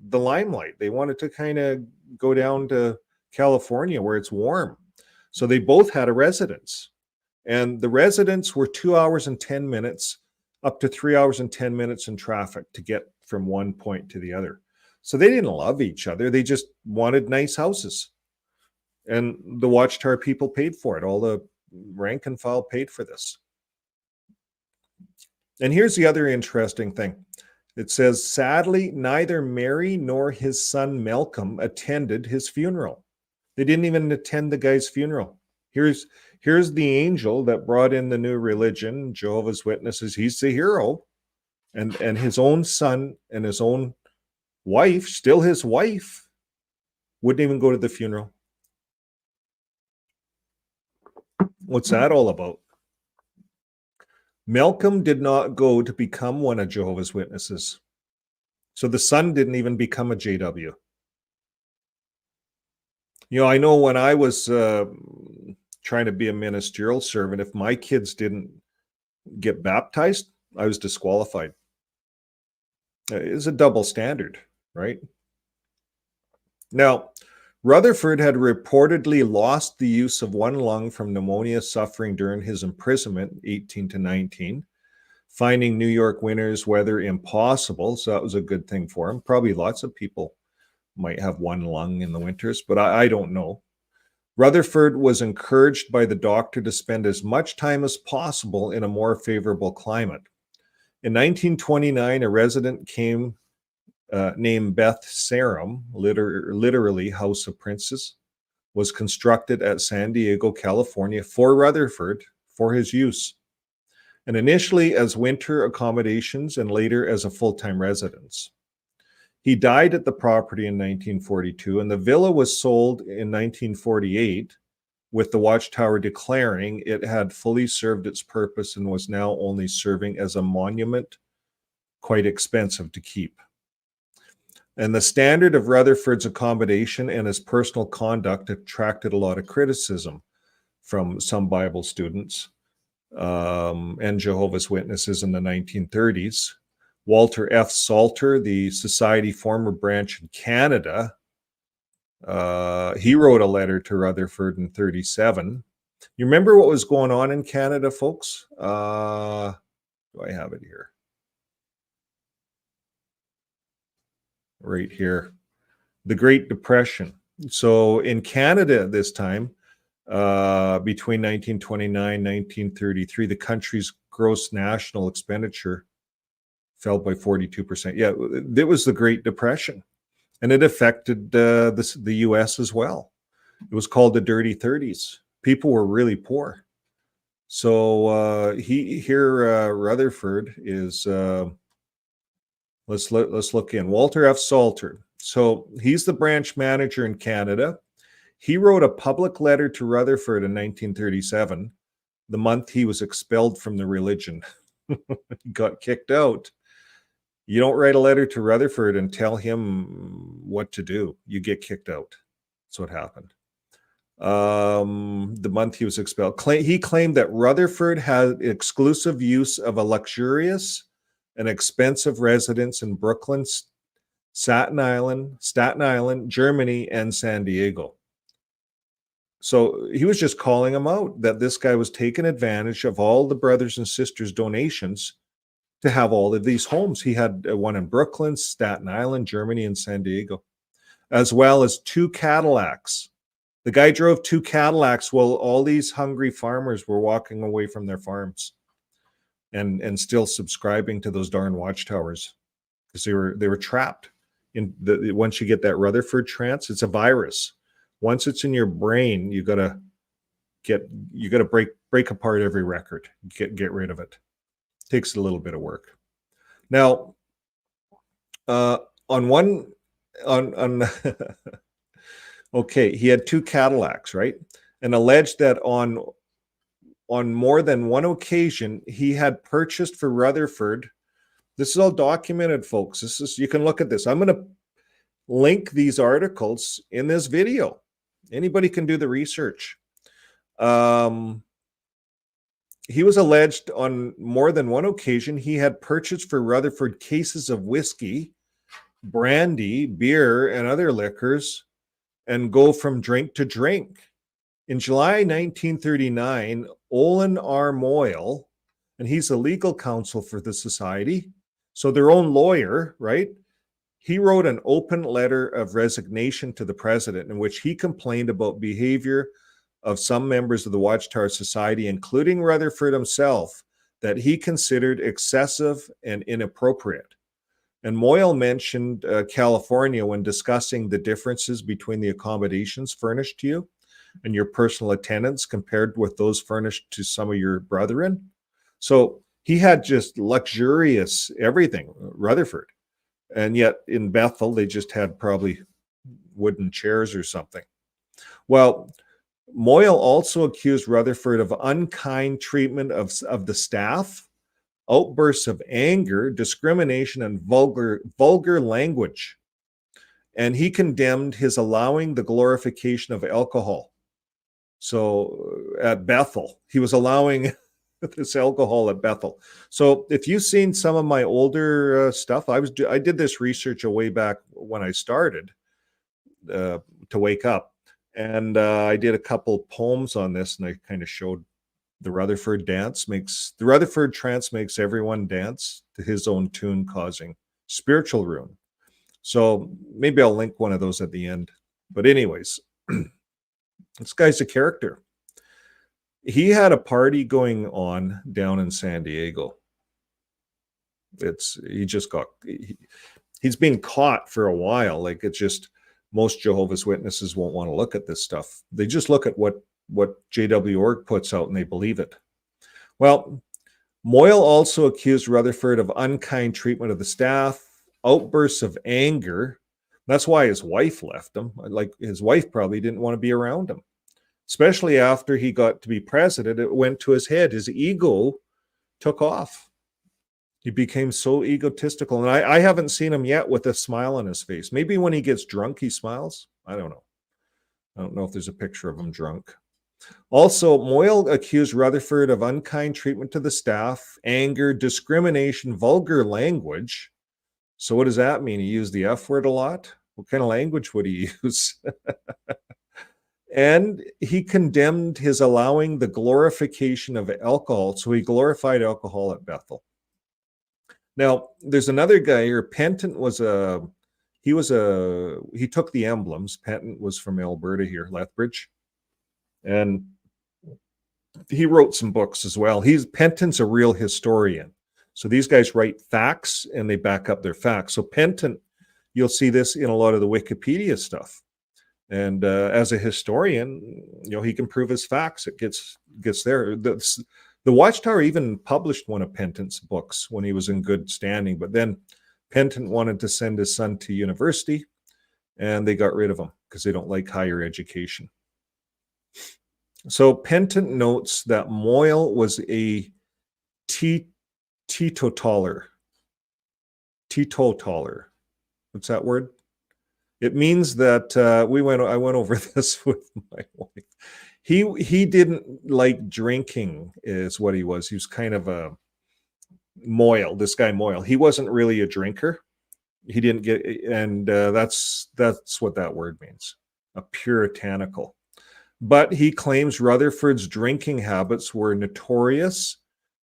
[SPEAKER 1] the limelight. They wanted to kind of go down to California where it's warm. So they both had a residence, and the residents were 2 hours and 10 minutes, up to 3 hours and 10 minutes in traffic to get from one point to the other. So they didn't love each other. They just wanted nice houses. And the Watchtower people paid for it. All the rank and file paid for this. And here's the other interesting thing. It says, sadly, neither Mary nor his son Malcolm attended his funeral. They didn't even attend the guy's funeral. Here's the angel that brought in the new religion, Jehovah's Witnesses. He's the hero. And his own son and his own wife, still his wife, wouldn't even go to the funeral. What's that all about? Malcolm did not go to become one of Jehovah's Witnesses. So the son didn't even become a JW. You know, I know when I was trying to be a ministerial servant, if my kids didn't get baptized, I was disqualified. It's a double standard, right? Now, Rutherford had reportedly lost the use of one lung from pneumonia suffering during his imprisonment, 18 to 19, finding New York winter's weather impossible. So that was a good thing for him. Probably lots of people might have one lung in the winters, but I don't know. Rutherford was encouraged by the doctor to spend as much time as possible in a more favorable climate. In 1929, a resident came named Beth Sarum, literally House of Princes, was constructed at San Diego, California for Rutherford for his use, and initially as winter accommodations and later as a full-time residence. He died at the property in 1942, and the villa was sold in 1948, with the watchtower declaring it had fully served its purpose and was now only serving as a monument, quite expensive to keep. And the standard of Rutherford's accommodation and his personal conduct attracted a lot of criticism from some Bible students and Jehovah's Witnesses in the 1930s. Walter F. Salter, the Society former branch in Canada, he wrote a letter to Rutherford in 1937. You remember what was going on in Canada, folks? Do I have it here? Right here. The Great Depression. So in Canada at this time, between 1929 and 1933, the country's gross national expenditure fell by 42%. Yeah, it was the Great Depression, and it affected the U.S. as well. It was called the Dirty 30s. People were really poor. So Rutherford is. Let's look in. Walter F. Salter. So he's the branch manager in Canada. He wrote a public letter to Rutherford in 1937, the month he was expelled from the religion. He got kicked out. You don't write a letter to Rutherford and tell him what to do. You get kicked out. That's what happened. The month he was expelled. He claimed that Rutherford had exclusive use of a luxurious and expensive residence in Brooklyn, Staten Island, Germany, and San Diego. So he was just calling him out that this guy was taking advantage of all the brothers and sisters' donations to have all of these homes. He had one in Brooklyn, Staten Island, Germany, and San Diego, as well as 2 Cadillacs. The guy drove 2 Cadillacs while all these hungry farmers were walking away from their farms and still subscribing to those darn watchtowers because they were trapped in once you get that Rutherford trance, it's a virus. Once it's in your brain, you gotta break apart every record, get rid of it. Takes a little bit of work. Now, okay, he had 2 Cadillacs, right? And alleged that on more than one occasion he had purchased for Rutherford. This is all documented, folks. You can look at this. I'm going to link these articles in this video. Anybody can do the research. He was alleged on more than one occasion he had purchased for Rutherford cases of whiskey, brandy, beer, and other liquors, and go from drink to drink. In July 1939, Olin R. Moyle, and he's a legal counsel for the society, so their own lawyer, right? He wrote an open letter of resignation to the president in which he complained about behavior of some members of the Watchtower Society, including Rutherford himself, that he considered excessive and inappropriate. And Moyle mentioned California when discussing the differences between the accommodations furnished to you and your personal attendance compared with those furnished to some of your brethren. So he had just luxurious everything, Rutherford. And yet in Bethel, they just had probably wooden chairs or something. Well, Moyle also accused Rutherford of unkind treatment of the staff, outbursts of anger, discrimination, and vulgar language. and he condemned his allowing the glorification of alcohol. So at Bethel, he was allowing this alcohol at Bethel. So if you've seen some of my older stuff, I did this research a way back when I started to wake up, and I did a couple poems on this, and I kind of showed the Rutherford trance makes everyone dance to his own tune, causing spiritual ruin. So maybe I'll link one of those at the end. But anyways, this guy's a character. He had a party going on down in San Diego. He's been caught for a while. Like, it's just, most Jehovah's Witnesses won't want to look at this stuff. They just look at what J.W. Org puts out and they believe it. Well, Moyle also accused Rutherford of unkind treatment of the staff, outbursts of anger. That's why his wife left him. Like, his wife probably didn't want to be around him, especially after he got to be president. It went to his head. His ego took off. He became so egotistical. And I haven't seen him yet with a smile on his face. Maybe when he gets drunk, he smiles. I don't know. I don't know if there's a picture of him drunk. Also, Moyle accused Rutherford of unkind treatment to the staff, anger, discrimination, vulgar language. So what does that mean? He used the F word a lot? What kind of language would he use? And he condemned his allowing the glorification of alcohol. So he glorified alcohol at Bethel. Now, there's another guy here. Penton he took the emblems. Penton was from Alberta here, Lethbridge. And he wrote some books as well. Penton's a real historian. So these guys write facts and they back up their facts. So Penton, you'll see this in a lot of the Wikipedia stuff. And as a historian, he can prove his facts. It gets there. The Watchtower even published one of Penton's books when he was in good standing. But then Penton wanted to send his son to university, and they got rid of him because they don't like higher education. So Penton notes that Moyle was a teetotaler. Teetotaler. What's that word? It means that I went over this with my wife. He didn't like drinking, is what he was. He was kind of a Moyle. This guy Moyle. He wasn't really a drinker. He didn't get, and that's what that word means. A puritanical. But he claims Rutherford's drinking habits were notorious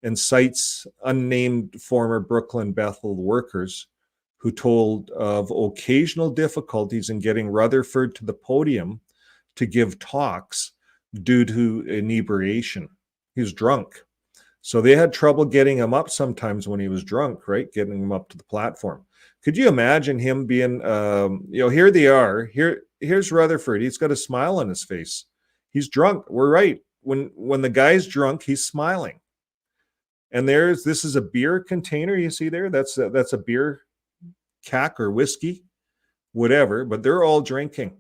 [SPEAKER 1] and cites unnamed former Brooklyn Bethel workers who told of occasional difficulties in getting Rutherford to the podium to give talks due to inebriation. He was drunk. So they had trouble getting him up sometimes when he was drunk, right? Getting him up to the platform. Could you imagine him being, here they are. Here's Rutherford. He's got a smile on his face. He's drunk. We're right. When the guy's drunk, he's smiling. And this is a beer container. You see there? That's a beer cack or whiskey, whatever. But they're all drinking.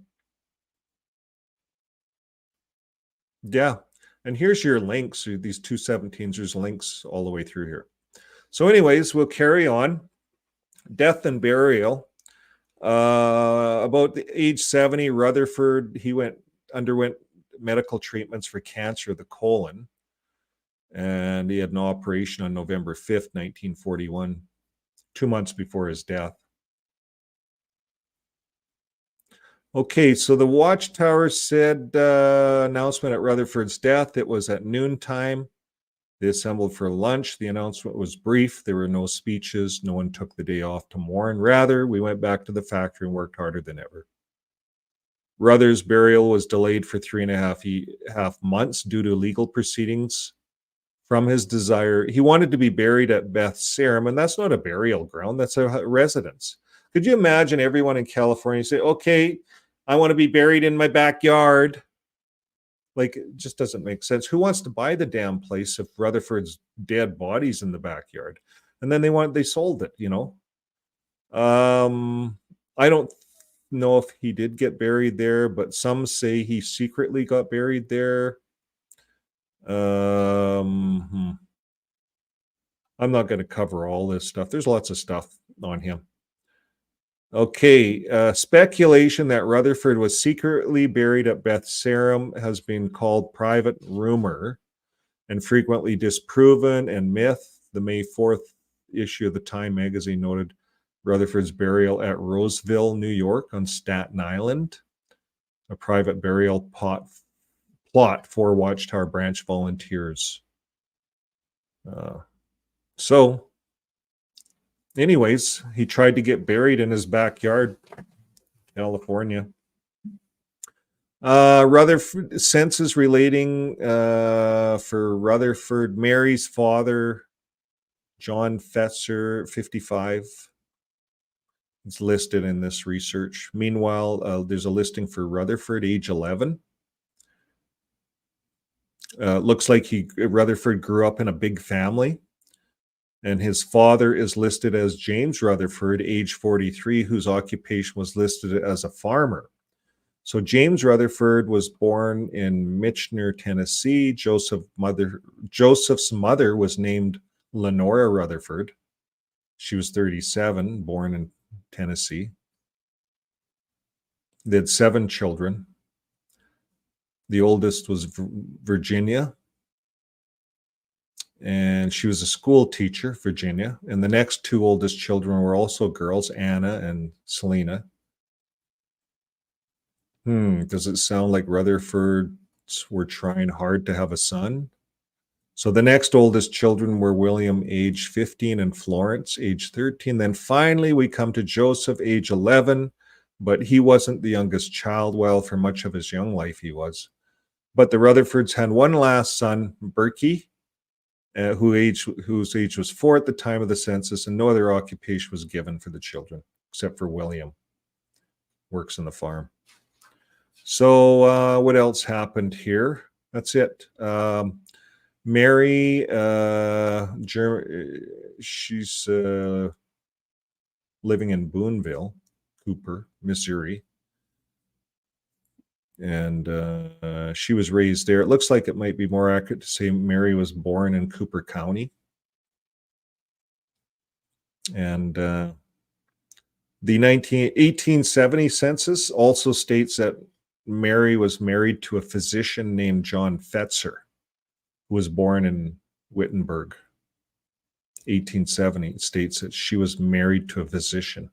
[SPEAKER 1] Yeah. And here's your links. These 217s. There's links all the way through here. So, anyways, we'll carry on. Death and burial. About the age 70, Rutherford. He underwent medical treatments for cancer of the colon, and he had an operation on November 5th, 1941, 2 months before his death. Okay, so the Watchtower said announcement at Rutherford's death. It was at noontime. They assembled for lunch. The announcement was brief. There were no speeches. No one took the day off to mourn. Rather, we went back to the factory and worked harder than ever. Ruther's burial was delayed for 3.5 months due to legal proceedings from his desire. He wanted to be buried at Beth Sarum, and that's not a burial ground. That's a residence. Could you imagine everyone in California say, okay, I want to be buried in my backyard? Like, it just doesn't make sense. Who wants to buy the damn place if Rutherford's dead body's in the backyard? And then they sold it, I don't know if he did get buried there, but some say he secretly got buried there. I'm not going to cover all this stuff. There's lots of stuff on him. Okay, speculation that Rutherford was secretly buried at Beth Sarum has been called private rumor and frequently disproven and myth. The May 4th issue of the Time magazine noted Rutherford's burial at Roseville, New York on Staten Island, a private burial plot for Watchtower Branch volunteers. So, anyways, he tried to get buried in his backyard, California. Rutherford census relating for Rutherford, Mary's father, John Fetzer, 55. It's listed in this research. Meanwhile, there's a listing for Rutherford, age 11. Looks like Rutherford grew up in a big family. And his father is listed as James Rutherford, age 43, whose occupation was listed as a farmer. So James Rutherford was born in Michener, Tennessee. Joseph's mother was named Lenora Rutherford. She was 37, born in Tennessee. They had 7 children. The oldest was Virginia, and she was a school teacher, Virginia. And the next 2 oldest children were also girls, Anna and Selena. Does it sound like Rutherfords were trying hard to have a son? So the next oldest children were William, age 15, and Florence, age 13. Then finally we come to Joseph, age 11, but he wasn't the youngest child. Well, for much of his young life he was. But the Rutherfords had one last son, Berkey, whose age was 4 at the time of the census, and no other occupation was given for the children, except for William. Works in the farm. So what else happened here? That's it. Mary, she's living in Boonville, Cooper, Missouri. And she was raised there. It looks like it might be more accurate to say Mary was born in Cooper County. And the 1870 census also states that Mary was married to a physician named John Fetzer, who was born in Wittenberg. 1870 states that she was married to a physician.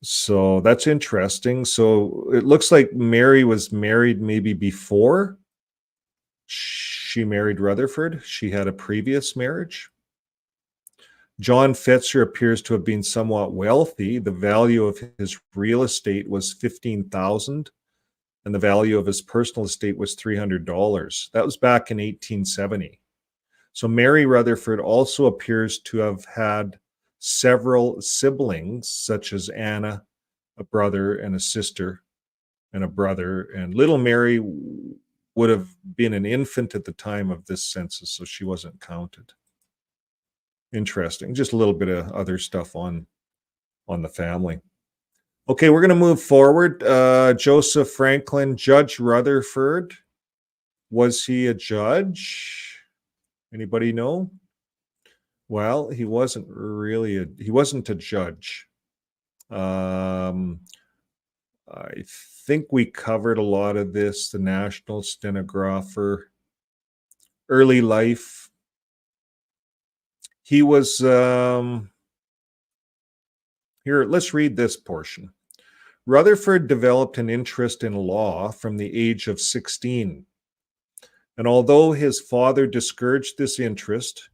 [SPEAKER 1] So that's interesting. So it looks like Mary was married maybe before she married Rutherford. She had a previous marriage. John Fetzer appears to have been somewhat wealthy. The value of his real estate was $15,000, and the value of his personal estate was $300. That was back in 1870. So Mary Rutherford also appears to have had several siblings, such as Anna, a brother and a sister, and a brother. And little Mary would have been an infant at the time of this census, so she wasn't counted. Interesting. Just a little bit of other stuff on the family. Okay, we're going to move forward. Joseph Franklin, Judge Rutherford. Was he a judge? Anybody know? Well, he wasn't a judge. I think we covered a lot of this, the National Stenographer, early life. He was, here, let's read this portion. Rutherford developed an interest in law from the age of 16. And although his father discouraged this interest,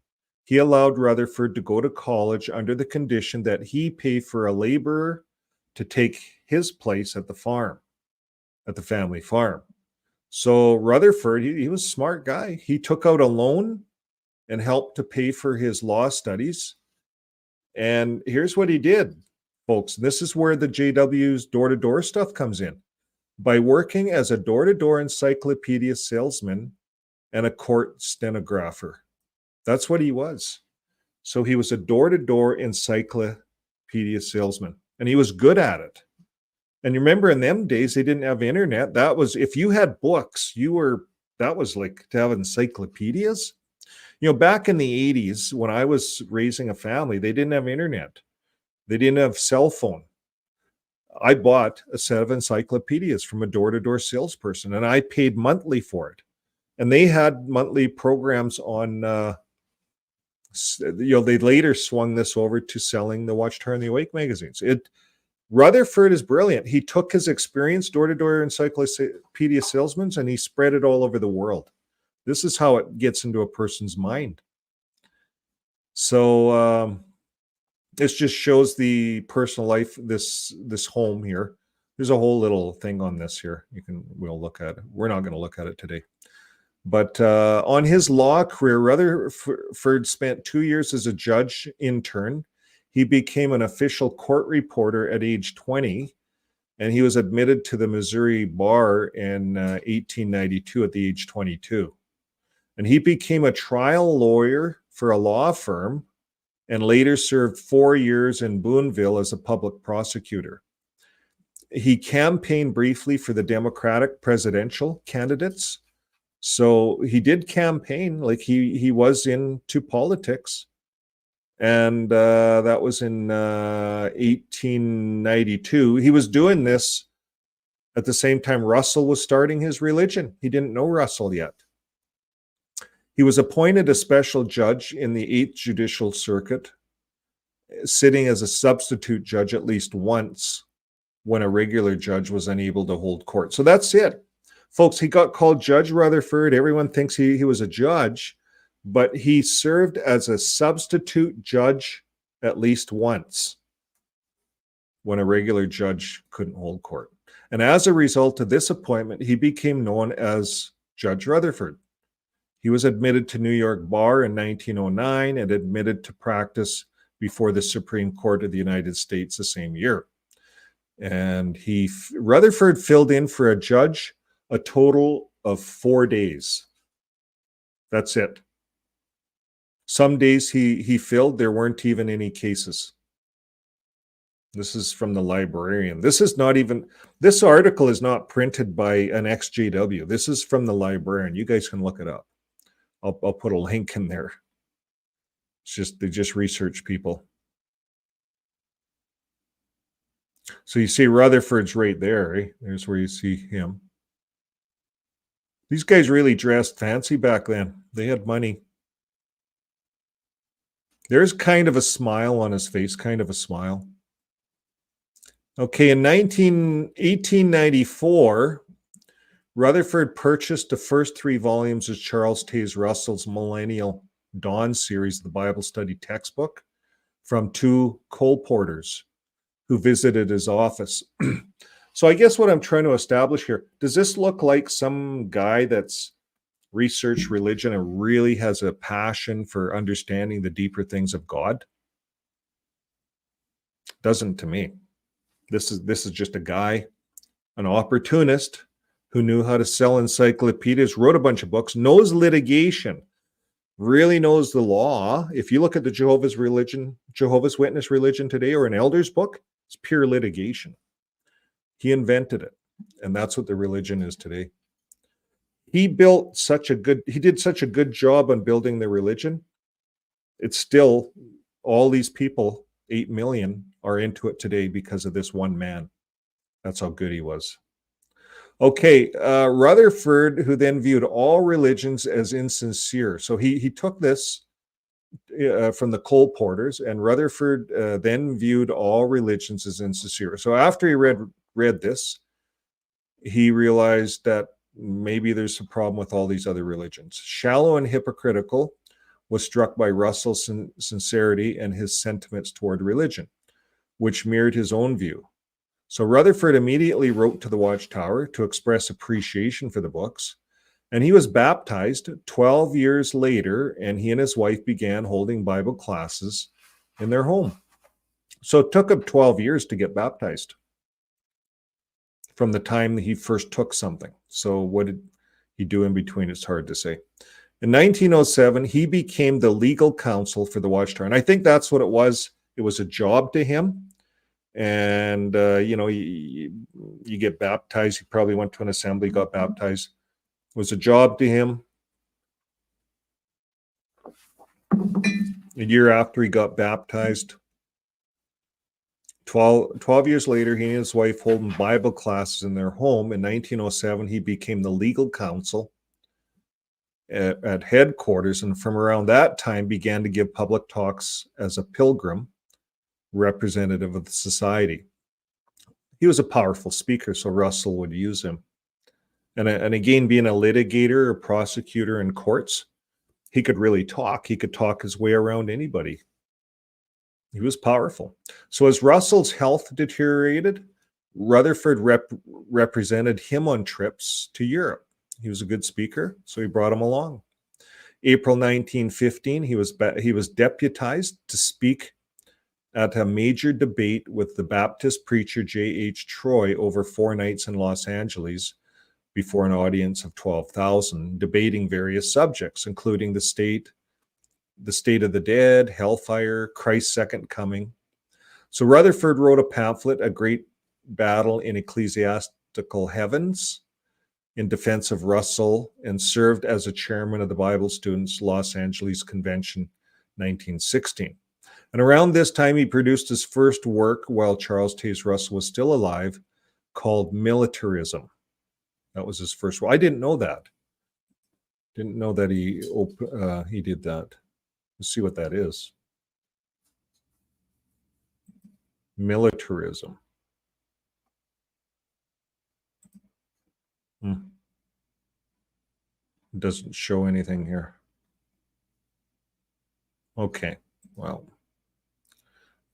[SPEAKER 1] he allowed Rutherford to go to college under the condition that he pay for a laborer to take his place at the farm, at the family farm. So Rutherford, he was a smart guy. He took out a loan and helped to pay for his law studies. And here's what he did, folks. This is where the JW's door-to-door stuff comes in. By working as a door-to-door encyclopedia salesman and a court stenographer. That's what he was. So he was a door-to-door encyclopedia salesman, and he was good at it. And you remember in them days, they didn't have internet. That was, if you had books, that was like to have encyclopedias. You know, back in the 80s, when I was raising a family, they didn't have internet. They didn't have cell phone. I bought a set of encyclopedias from a door-to-door salesperson, and I paid monthly for it. And they had monthly programs on, they later swung this over to selling the Watchtower and the Awake magazines. Rutherford is brilliant. He took his experience, door-to-door encyclopedia salesman, and he spread it all over the world. This is how it gets into a person's mind. So this just shows the personal life, this home here. There's a whole little thing on this here. We'll look at it. We're not going to look at it today. But on his law career, Rutherford spent 2 years as a judge intern. He became an official court reporter at age 20, and he was admitted to the Missouri bar in 1892 at the age 22. And he became a trial lawyer for a law firm and later served 4 years in Boonville as a public prosecutor. He campaigned briefly for the Democratic presidential candidates. So he did campaign, like he was into politics. And that was in 1892. He was doing this at the same time Russell was starting his religion. He didn't know Russell yet. He was appointed a special judge in the 8th Judicial Circuit, sitting as a substitute judge at least once when a regular judge was unable to hold court. So that's it. Folks, he got called Judge Rutherford. Everyone thinks he was a judge, but he served as a substitute judge at least once when a regular judge couldn't hold court. And as a result of this appointment, he became known as Judge Rutherford. He was admitted to New York Bar in 1909 and admitted to practice before the Supreme Court of the United States the same year. And Rutherford filled in for a judge a total of 4 days. That's it. Some days he filled, there weren't even any cases. This is from the librarian. This article is not printed by an XJW. This is from the librarian. You guys can look it up. I'll put a link in there. They just research people. So you see Rutherford's right there. Eh? There's where you see him. These guys really dressed fancy back then. They had money. There's kind of a smile on his face, kind of a smile. Okay, in 1894, Rutherford purchased the first 3 volumes of Charles Taze Russell's Millennial Dawn series, the Bible study textbook, from 2 coal porters who visited his office. So I guess what I'm trying to establish here, does this look like some guy that's researched religion and really has a passion for understanding the deeper things of God? Doesn't to me. This is just a guy, an opportunist who knew how to sell encyclopedias, wrote a bunch of books, knows litigation, really knows the law. If you look at the Jehovah's Witness religion today, or an elder's book, it's pure litigation. He invented it, and that's what the religion is today. He did such a good job on building the religion. It's still, all these people, 8 million, are into it today because of this one man. That's how good he was. Okay, Rutherford, who then viewed all religions as insincere. So he took this from the coal porters, and Rutherford then viewed all religions as insincere. So after he read this, he realized that maybe there's a problem with all these other religions. Shallow and hypocritical, was struck by Russell's sincerity and his sentiments toward religion, which mirrored his own view. So Rutherford immediately wrote to the Watchtower to express appreciation for the books, and he was baptized 12 years later, and he and his wife began holding Bible classes in their home. So it took him 12 years to get baptized from the time that he first took something. So what did he do in between? It's hard to say. In 1907, he became the legal counsel for the Watchtower. And I think that's what it was. It was a job to him. And, you get baptized. He probably went to an assembly, got baptized. It was a job to him. A year after he got baptized, 12 years later, he and his wife holding Bible classes in their home. In 1907, he became the legal counsel at headquarters, and from around that time began to give public talks as a pilgrim representative of the society. He was a powerful speaker, so Russell would use him. And again, being a litigator or prosecutor in courts, he could really talk. He could talk his way around anybody. He was powerful. So as Russell's health deteriorated, Rutherford represented him on trips to Europe. He was a good speaker, so he brought him along. April 1915, he was deputized to speak at a major debate with the Baptist preacher J.H. Troy over 4 nights in Los Angeles before an audience of 12,000, debating various subjects, including the state of the dead, hellfire, Christ's second coming. So Rutherford wrote a pamphlet, A Great Battle in Ecclesiastical Heavens, in defense of Russell, and served as a chairman of the Bible Students Los Angeles Convention, 1916. And around this time, he produced his first work while Charles Taze Russell was still alive, called Militarism. That was his first one. I didn't know that. Didn't know that he did that. Let's see what that is. Militarism. It doesn't show anything here. Okay, well.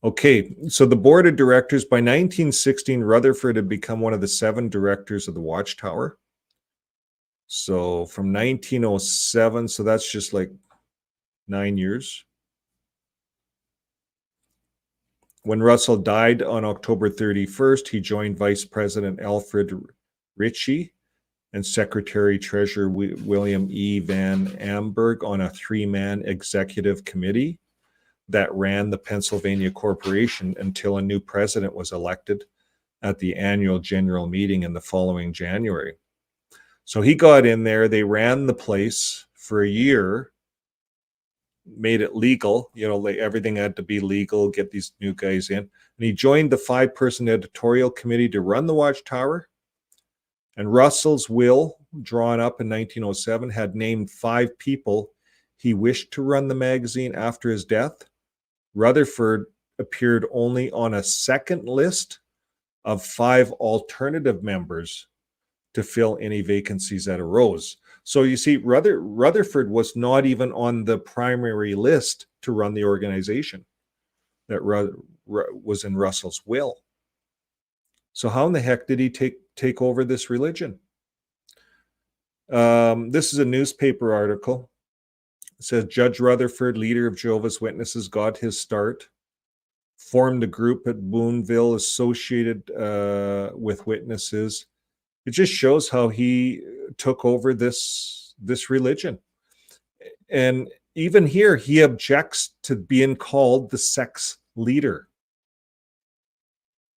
[SPEAKER 1] Okay, so the board of directors, by 1916, Rutherford had become one of the 7 directors of the Watchtower. So from 1907, so that's just like 9 years. When Russell died on October 31st, he joined Vice President Alfred Ritchie and Secretary Treasurer William E. Van Amberg on a 3-man executive committee that ran the Pennsylvania Corporation until a new president was elected at the annual general meeting in the following January. So he got in there, they ran the place for a year, made it legal, everything had to be legal, get these new guys in. And he joined the 5-person editorial committee to run the Watchtower. And Russell's will, drawn up in 1907, had named 5 people he wished to run the magazine after his death. Rutherford appeared only on a second list of 5 alternative members to fill any vacancies that arose. So you see, Rutherford was not even on the primary list to run the organization that was in Russell's will. So how in the heck did he take over this religion? This is a newspaper article. It says, Judge Rutherford, leader of Jehovah's Witnesses, got his start, formed a group at Boonville associated with witnesses. It just shows how he took over this religion. And even here, he objects to being called the sex leader.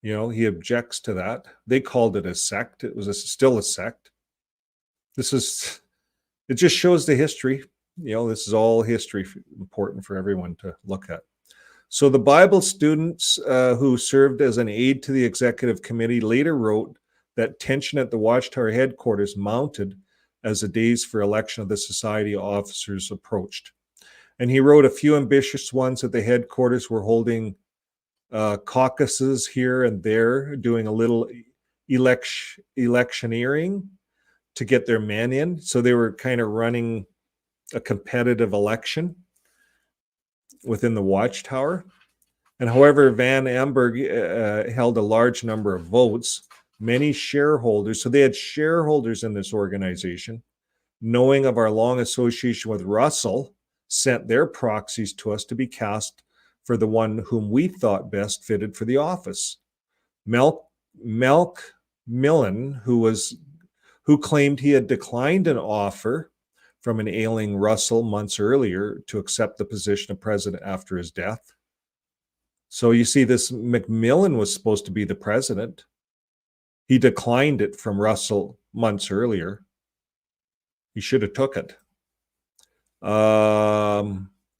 [SPEAKER 1] He objects to that. They called it a sect. It was still a sect. It just shows the history. This is all history, important for everyone to look at. So the Bible students who served as an aide to the executive committee later wrote that tension at the Watchtower headquarters mounted as the days for election of the society officers approached. And he wrote a few ambitious ones at the headquarters were holding caucuses here and there, doing a little electioneering to get their men in. So they were kind of running a competitive election within the Watchtower. And however, Van Amberg held a large number of votes, many shareholders. So they had shareholders in this organization, knowing of our long association with Russell, sent their proxies to us to be cast for the one whom we thought best fitted for the office. Milk Millen, who claimed he had declined an offer from an ailing Russell months earlier to accept the position of president after his death. So you see, this Macmillan was supposed to be the president. He declined it from Russell months earlier. He should have took it.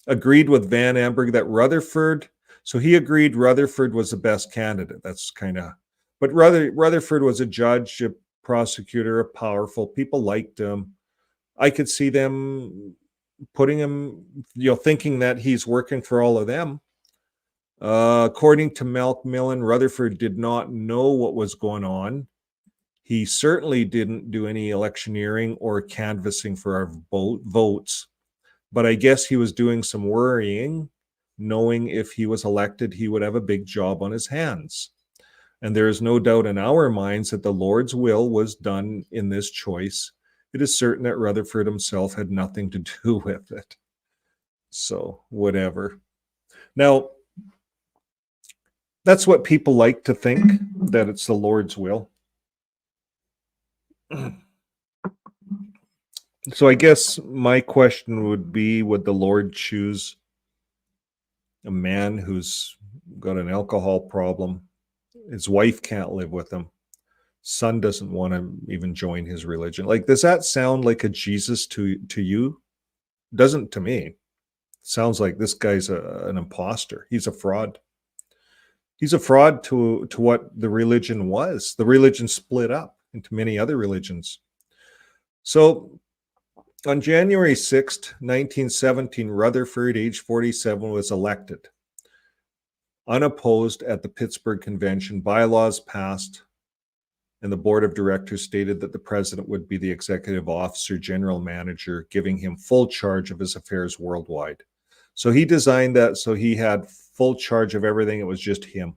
[SPEAKER 1] Agreed with Van Amberg that Rutherford So he agreed Rutherford was the best candidate. That's kind of, but Rutherford was a judge, a prosecutor, a powerful. People liked him. I could see them putting him, thinking that he's working for all of them. According to Macmillan, Rutherford did not know what was going on. He certainly didn't do any electioneering or canvassing for our votes, but I guess he was doing some worrying, knowing if he was elected, he would have a big job on his hands. And there is no doubt in our minds that the Lord's will was done in this choice. It is certain that Rutherford himself had nothing to do with it. So, whatever. Now, that's what people like to think, that it's the Lord's will. So I guess my question would be, would the Lord choose a man who's got an alcohol problem? His wife can't live with him. Son doesn't want to even join his religion. Like, does that sound like a Jesus to you? Doesn't to me. It sounds like this guy's an imposter. He's a fraud. He's a fraud to what the religion was. The religion split up into many other religions. So on January 6th, 1917, Rutherford, age 47, was elected. Unopposed at the Pittsburgh Convention, bylaws passed, and the board of directors stated that the president would be the executive officer, general manager, giving him full charge of his affairs worldwide. So he designed that so he had full charge of everything. It was just him.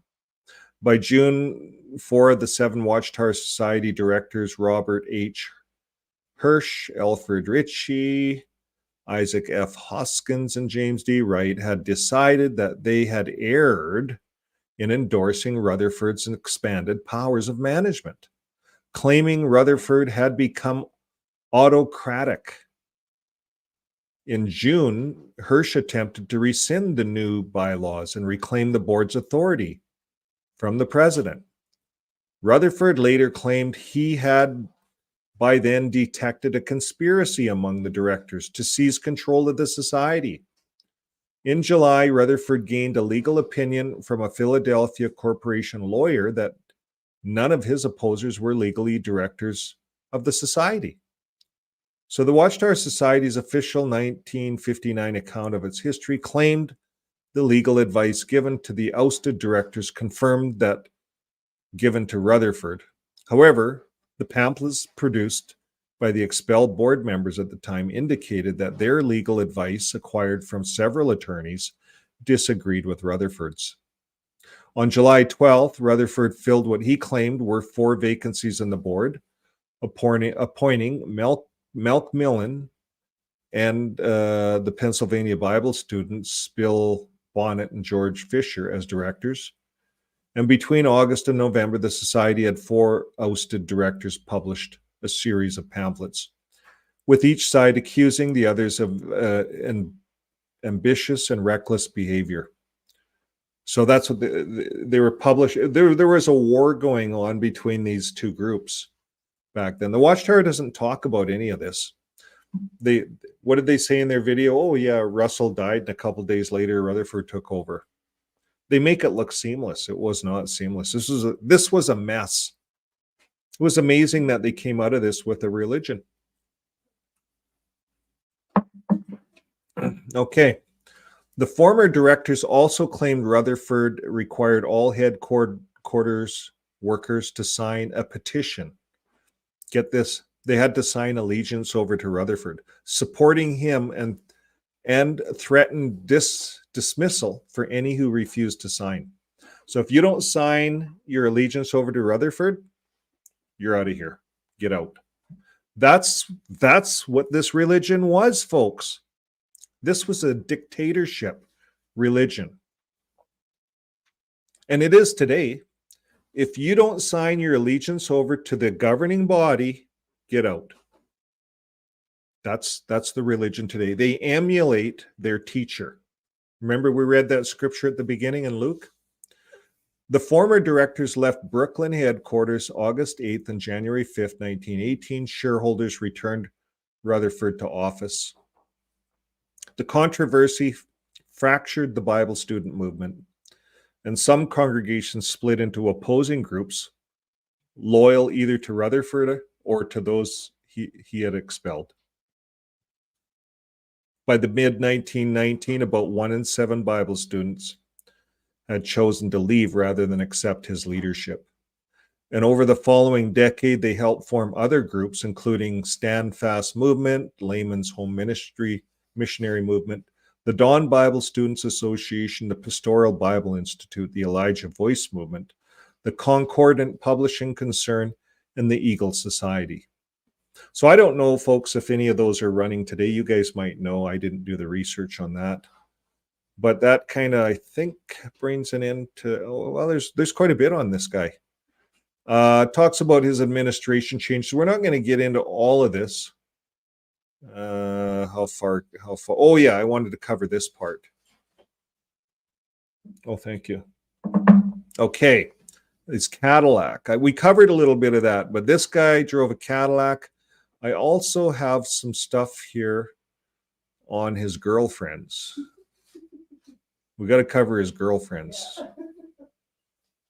[SPEAKER 1] By June, 4 of the 7 Watchtower Society directors, Robert H. Hirsch, Alfred Ritchie, Isaac F. Hoskins, and James D. Wright, had decided that they had erred in endorsing Rutherford's expanded powers of management, claiming Rutherford had become autocratic. In June, Hirsch attempted to rescind the new bylaws and reclaim the board's authority from the president. Rutherford later claimed he had by then detected a conspiracy among the directors to seize control of the society. In July, Rutherford gained a legal opinion from a Philadelphia corporation lawyer that none of his opposers were legally directors of the society. So the Watchtower Society's official 1959 account of its history claimed the legal advice given to the ousted directors confirmed that given to Rutherford. However, the pamphlets produced by the expelled board members at the time indicated that their legal advice, acquired from several attorneys, disagreed with Rutherford's. On July 12th, Rutherford filled what he claimed were 4 vacancies in the board, appointing Macmillan and the Pennsylvania Bible students, Bill Bonnet and George Fisher, as directors. And between August and November, the society had 4 ousted directors published a series of pamphlets, with each side accusing the others of ambitious and reckless behavior. So that's what they were published. There was a war going on between these two groups back then. The Watchtower doesn't talk about any of this. What did they say in their video? Oh yeah, Russell died, and a couple of days later, Rutherford took over. They make it look seamless. It was not seamless. This was a mess. It was amazing that they came out of this with a religion. Okay. The former directors also claimed Rutherford required all headquarters workers to sign a petition. Get this, they had to sign allegiance over to Rutherford, supporting him and threatened dismissal for any who refused to sign. So if you don't sign your allegiance over to Rutherford, you're out of here. Get out. That's what this religion was, folks. This was a dictatorship religion. And it is today. If you don't sign your allegiance over to the governing body, get out. That's the religion today. They emulate their teacher. Remember we read that scripture at the beginning in Luke? The former directors left Brooklyn headquarters August 8th and January 5th, 1918. Shareholders returned Rutherford to office. The controversy fractured the Bible student movement. and some congregations split into opposing groups, loyal either to Rutherford or to those he had expelled. By the mid-1919, about 1 in 7 Bible students had chosen to leave rather than accept his leadership. And over the following decade, they helped form other groups, including Stand Fast Movement, Layman's Home Ministry, Missionary Movement, the Dawn Bible Students Association, the Pastoral Bible Institute, the Elijah Voice Movement, the Concordant Publishing Concern, and the Eagle Society. So I don't know, folks, if any of those are running today. You guys might know. I didn't do the research on that. But that kind of, I think, brings an end to, well, there's quite a bit on this guy. Talks about his administration change. So we're not going to get into all of this. How far? Oh, yeah, I wanted to cover this part. Oh, thank you. Okay, his Cadillac. We covered a little bit of that, but this guy drove a Cadillac. I also have some stuff here on his girlfriends. We got to cover his girlfriends.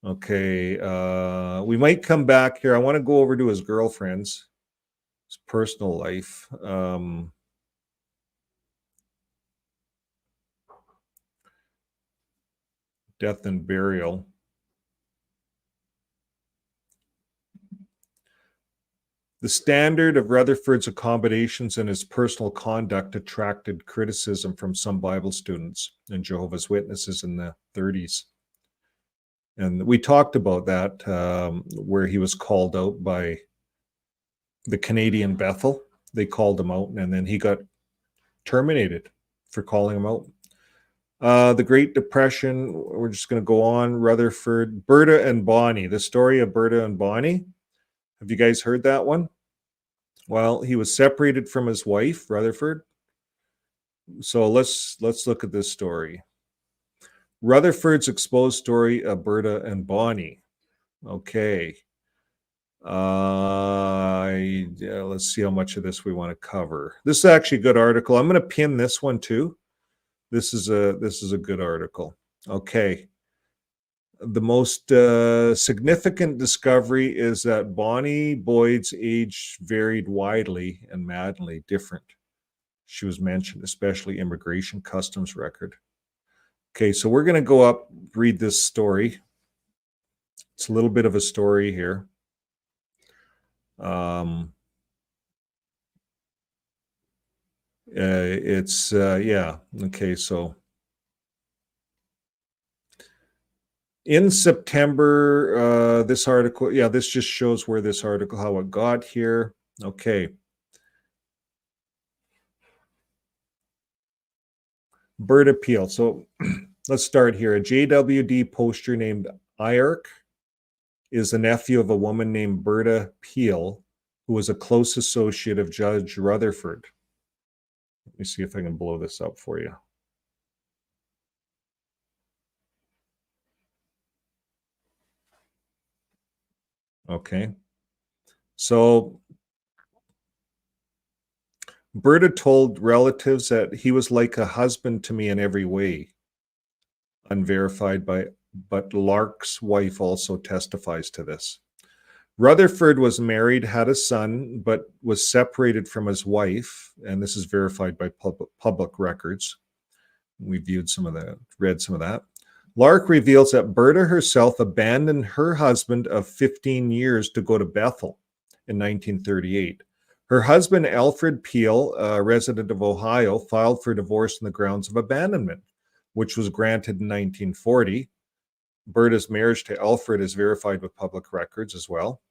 [SPEAKER 1] Okay, we might come back here. I want to go over to his girlfriends, his personal life. Death and burial. The standard of Rutherford's accommodations and his personal conduct attracted criticism from some Bible students and Jehovah's Witnesses in the 30s. And we talked about that, where he was called out by the Canadian Bethel. They called him out, and then he got terminated for calling him out. The Great Depression, we're just going to go on. Rutherford, Berta and Bonnie, the story of Berta and Bonnie. Have you guys heard that one? Well, he was separated from his wife, Rutherford. So let's look at this story. Rutherford's exposed story of Berta and Bonnie. Okay. Let's see how much of this we want to cover. This is actually a good article. I'm going to pin this one too. This is a good article. Okay. The most significant discovery is that Bonnie Boyd's age varied widely and madly different. She was mentioned, especially immigration customs record. Okay, so we're going to go up, read this story. It's a little bit of a story here. Yeah, okay, so in September, this article, yeah, this just shows where this article, how it got here. Okay. Bird appeal. So let's start here. A JWD poster named Iark is the nephew of a woman named Berta Peel, who was a close associate of Judge Rutherford. Let me see if I can blow this up for you. Okay. So Berta told relatives that he was like a husband to me in every way. Unverified but Lark's wife also testifies to this. Rutherford was married, had a son, but was separated from his wife, and this is verified by public records. We viewed some of that, read some of that. Lark reveals that Berta herself abandoned her husband of 15 years to go to Bethel in 1938. Her husband, Alfred Peel, a resident of Ohio, filed for divorce on the grounds of abandonment, which was granted in 1940. Berta's marriage to Alfred is verified with public records as well.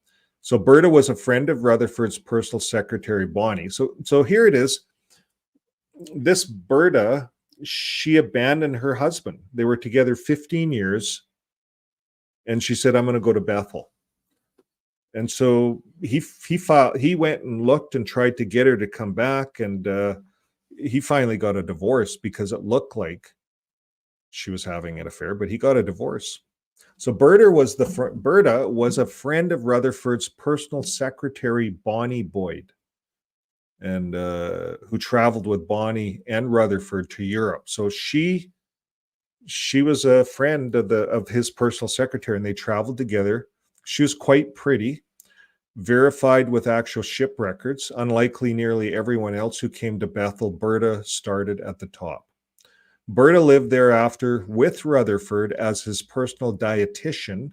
[SPEAKER 1] So Berta was a friend of Rutherford's personal secretary, Bonnie. So here it is. This Berta, she abandoned her husband. They were together 15 years. And she said, I'm going to go to Bethel. And so he went and looked and tried to get her to come back. And he finally got a divorce because it looked like she was having an affair, but he got a divorce. So Berta was a friend of Rutherford's personal secretary, Bonnie Boyd, and who traveled with Bonnie and Rutherford to Europe. So she she was a friend of his personal secretary, and they traveled together. She was quite pretty, verified with actual ship records. Unlikely nearly everyone else who came to Bethel, Berta started at the top. Berta lived thereafter with Rutherford as his personal dietitian,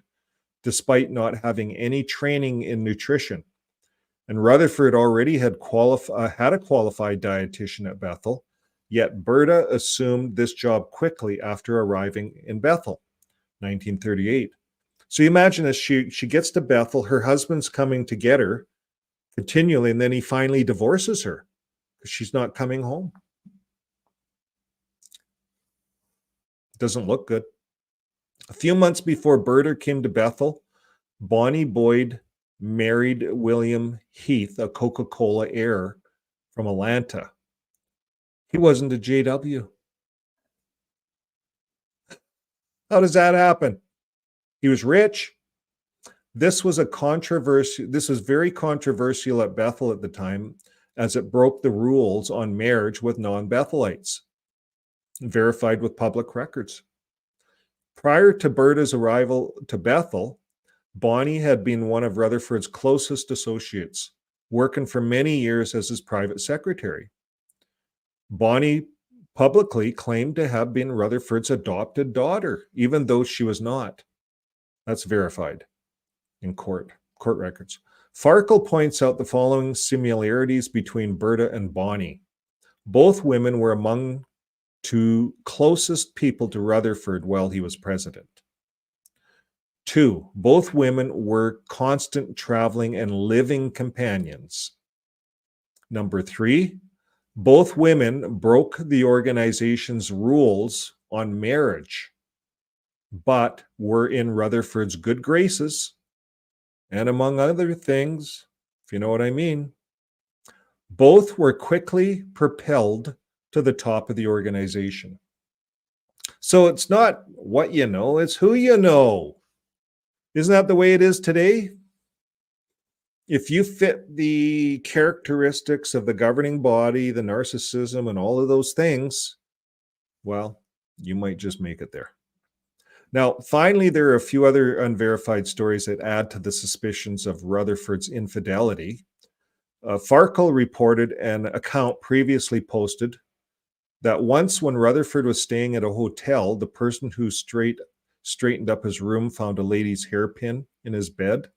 [SPEAKER 1] despite not having any training in nutrition. And Rutherford already had a qualified dietitian at Bethel, yet Berta assumed this job quickly after arriving in Bethel, 1938. So you imagine this, she gets to Bethel, her husband's coming to get her continually, and then he finally divorces her because she's not coming home. Doesn't look good. A few months before Berta came to Bethel, Bonnie Boyd married William Heath, a Coca-Cola heir from Atlanta. He wasn't a JW. How does that happen? He was rich. This was very controversial at Bethel at the time, as it broke the rules on marriage with non-Bethelites, verified with public records. Prior to Berta's arrival to Bethel, Bonnie had been one of Rutherford's closest associates, working for many years as his private secretary. Bonnie publicly claimed to have been Rutherford's adopted daughter, even though she was not. That's verified in court records. Farkle points out the following similarities between Berta and Bonnie. Both women were among two closest people to Rutherford while he was president. 2, both women were constant traveling and living companions. Number 3, both women broke the organization's rules on marriage, but were in Rutherford's good graces, and among other things, if you know what I mean. Both were quickly propelled to the top of the organization. So it's not what you know, it's who you know. Isn't that the way it is today? If you fit the characteristics of the governing body, the narcissism, and all of those things, well, you might just make it there. Now, finally, there are a few other unverified stories that add to the suspicions of Rutherford's infidelity. Farkle reported an account previously posted that once when Rutherford was staying at a hotel, the person who straightened up his room found a lady's hairpin in his bed.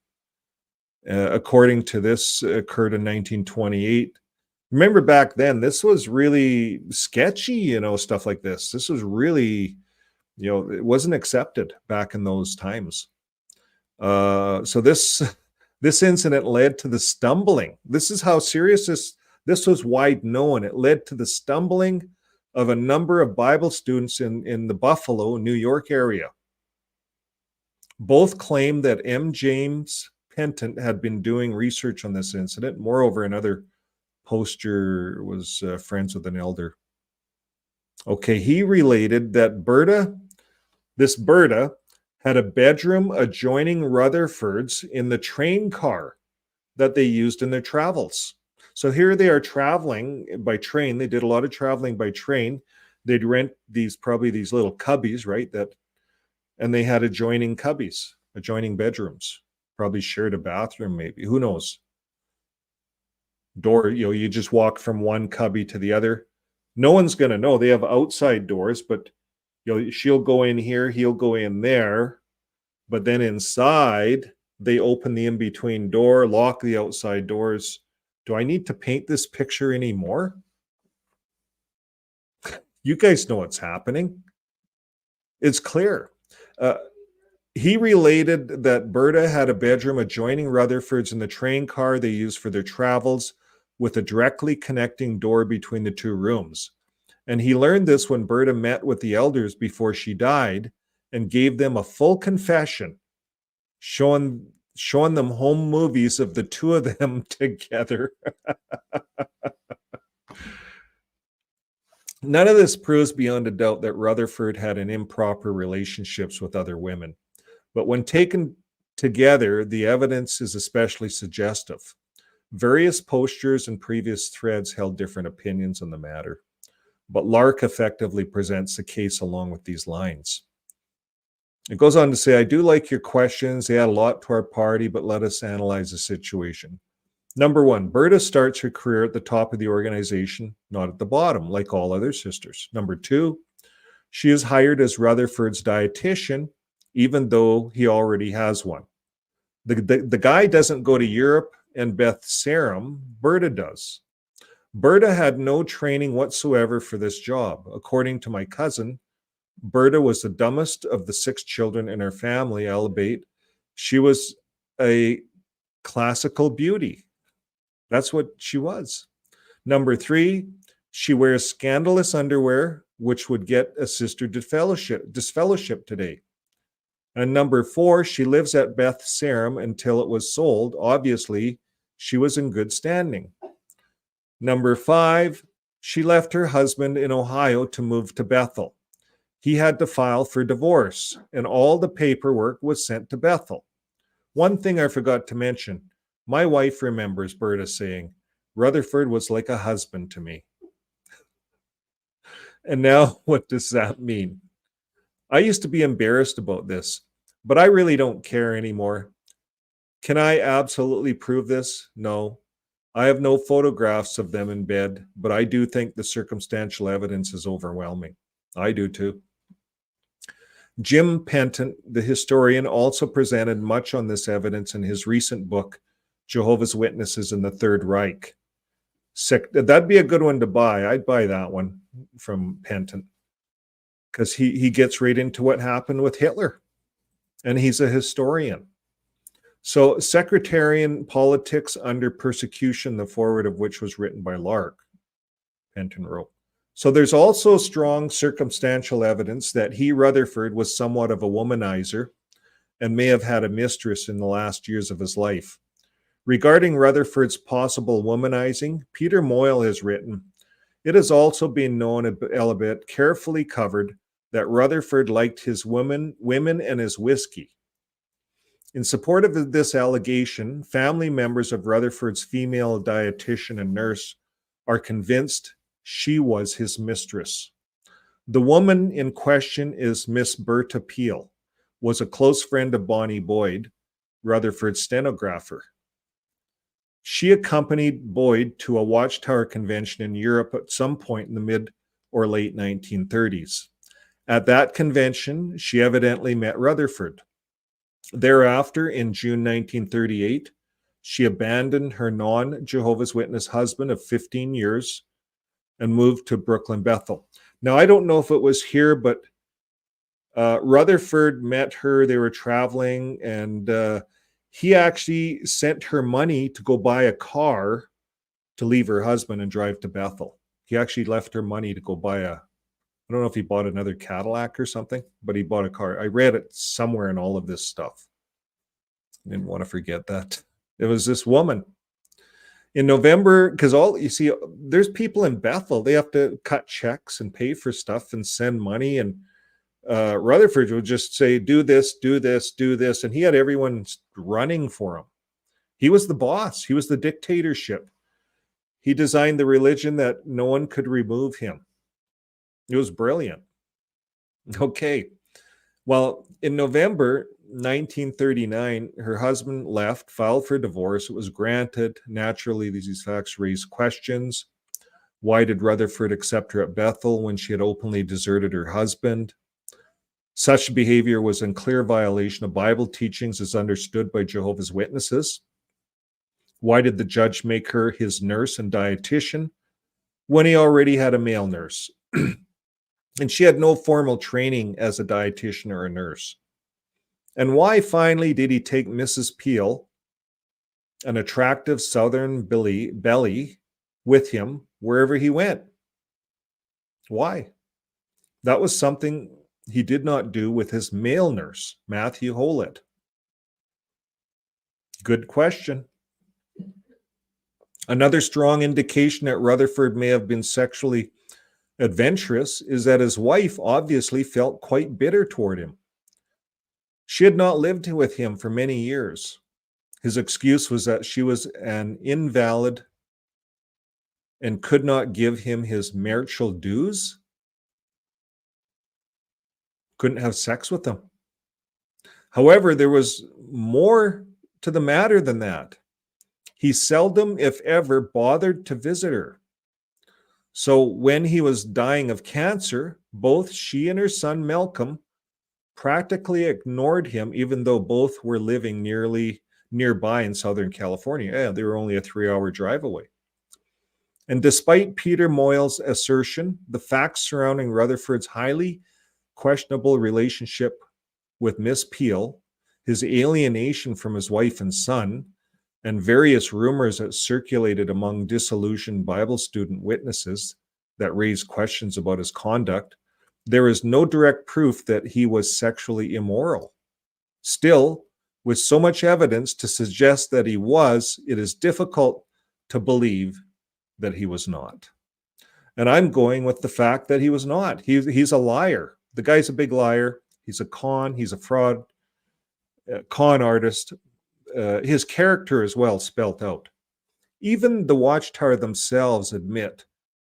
[SPEAKER 1] According to this, occurred in 1928. Remember back then, this was really sketchy, stuff like this. This was really, it wasn't accepted back in those times. So this incident led to the stumbling. This is how serious this was wide known. It led to the stumbling of a number of Bible students in the Buffalo, New York area. Both claimed that M. James Pentant had been doing research on this incident. Moreover, another poster was friends with an elder. Okay, he related that Berta had a bedroom adjoining Rutherford's in the train car that they used in their travels. So here they are traveling by train. They did a lot of traveling by train. They'd rent these little cubbies, right? And they had adjoining bedrooms. Probably shared a bathroom, maybe. Who knows? Door, you just walk from one cubby to the other. No one's going to know. They have outside doors, but she'll go in here, he'll go in there. But then inside, they open the in-between door, lock the outside doors. Do I need to paint this picture anymore? You guys know what's happening. It's clear. He related that Berta had a bedroom adjoining Rutherford's in the train car they used for their travels, with a directly connecting door between the two rooms. And he learned this when Berta met with the elders before she died and gave them a full confession, showing them home movies of the two of them together. None of this proves beyond a doubt that Rutherford had an improper relationships with other women. But when taken together, the evidence is especially suggestive. Various postures and previous threads held different opinions on the matter. But Lark effectively presents the case along with these lines. It goes on to say, I do like your questions. They add a lot to our party, but let us analyze the situation. Number one, Berta starts her career at the top of the organization, not at the bottom, like all other sisters. Number two, she is hired as Rutherford's dietitian, even though he already has one. The guy doesn't go to Europe and Beth Sarum, Berta does. Berta had no training whatsoever for this job. According to my cousin, Berta was the dumbest of the 6 children in her family, albeit she was a classical beauty. That's what she was. Number 3, she wears scandalous underwear, which would get a sister disfellowship today. And number 4, she lives at Beth Sarum until it was sold. Obviously, she was in good standing. Number 5, she left her husband in Ohio to move to Bethel. He had to file for divorce, and all the paperwork was sent to Bethel. One thing I forgot to mention, my wife remembers Berta saying, Rutherford was like a husband to me. And now, what does that mean? I used to be embarrassed about this, but I really don't care anymore. Can I absolutely prove this? No. I have no photographs of them in bed, but I do think the circumstantial evidence is overwhelming. I do too. Jim Penton, the historian, also presented much on this evidence in his recent book, Jehovah's Witnesses in the Third Reich. That'd be a good one to buy. I'd buy that one from Penton because he gets right into what happened with Hitler, and he's a historian. So, Sectarian Politics Under Persecution, the foreword of which was written by Lark, Penton wrote. So there's also strong circumstantial evidence that he, Rutherford, was somewhat of a womanizer and may have had a mistress in the last years of his life. Regarding Rutherford's possible womanizing, Peter Moyle has written, it has also been known a bit carefully covered that Rutherford liked his women and his whiskey. In support of this allegation, family members of Rutherford's female dietitian and nurse are convinced she was his mistress. The woman in question is Miss Berta Peel, was a close friend of Bonnie Boyd, Rutherford's stenographer. She accompanied Boyd to a Watchtower convention in Europe at some point in the mid or late 1930s. At that convention, she evidently met Rutherford. Thereafter, in June 1938, she abandoned her non-Jehovah's Witness husband of 15 years and moved to Brooklyn Bethel. Now, I don't know if it was here, but Rutherford met her. They were traveling, and he actually sent her money to go buy a car to leave her husband and drive to Bethel. He actually left her money to go buy I don't know if he bought another Cadillac or something, but he bought a car. I read it somewhere in all of this stuff. I didn't want to forget that. It was this woman. In November, because there's people in Bethel, they have to cut checks and pay for stuff and send money. And Rutherford would just say, do this, do this, do this. And he had everyone running for him. He was the boss. He was the dictatorship. He designed the religion that no one could remove him. It was brilliant. Okay. Well, in November 1939, her husband left, filed for divorce. It was granted. Naturally, these facts raise questions. Why did Rutherford accept her at Bethel when she had openly deserted her husband? Such behavior was in clear violation of Bible teachings as understood by Jehovah's Witnesses. Why did the judge make her his nurse and dietitian when he already had a male nurse? And she had no formal training as a dietitian or a nurse. And why finally did he take Mrs. Peel, an attractive southern belly, with him wherever he went? Why? That was something he did not do with his male nurse, Matthew Howlett. Good question. Another strong indication that Rutherford may have been sexually adventurous is that his wife obviously felt quite bitter toward him. She had not lived with him for many years. His excuse was that she was an invalid and could not give him his marital dues? Couldn't have sex with him. However, there was more to the matter than that. He seldom, if ever, bothered to visit her. So when he was dying of cancer, both she and her son Malcolm practically ignored him, even though both were living nearby in Southern California. Yeah, they were only a 3-hour drive away. And despite Peter Moyle's assertion, the facts surrounding Rutherford's highly questionable relationship with Miss Peel, his alienation from his wife and son, and various rumors that circulated among disillusioned Bible student witnesses that raised questions about his conduct, there is no direct proof that he was sexually immoral. Still, with so much evidence to suggest that he was, it is difficult to believe that he was not. And I'm going with the fact that he was not. He's a liar. The guy's a big liar. He's a con. He's a fraud, con artist. His character is well spelt out. Even the Watchtower themselves admit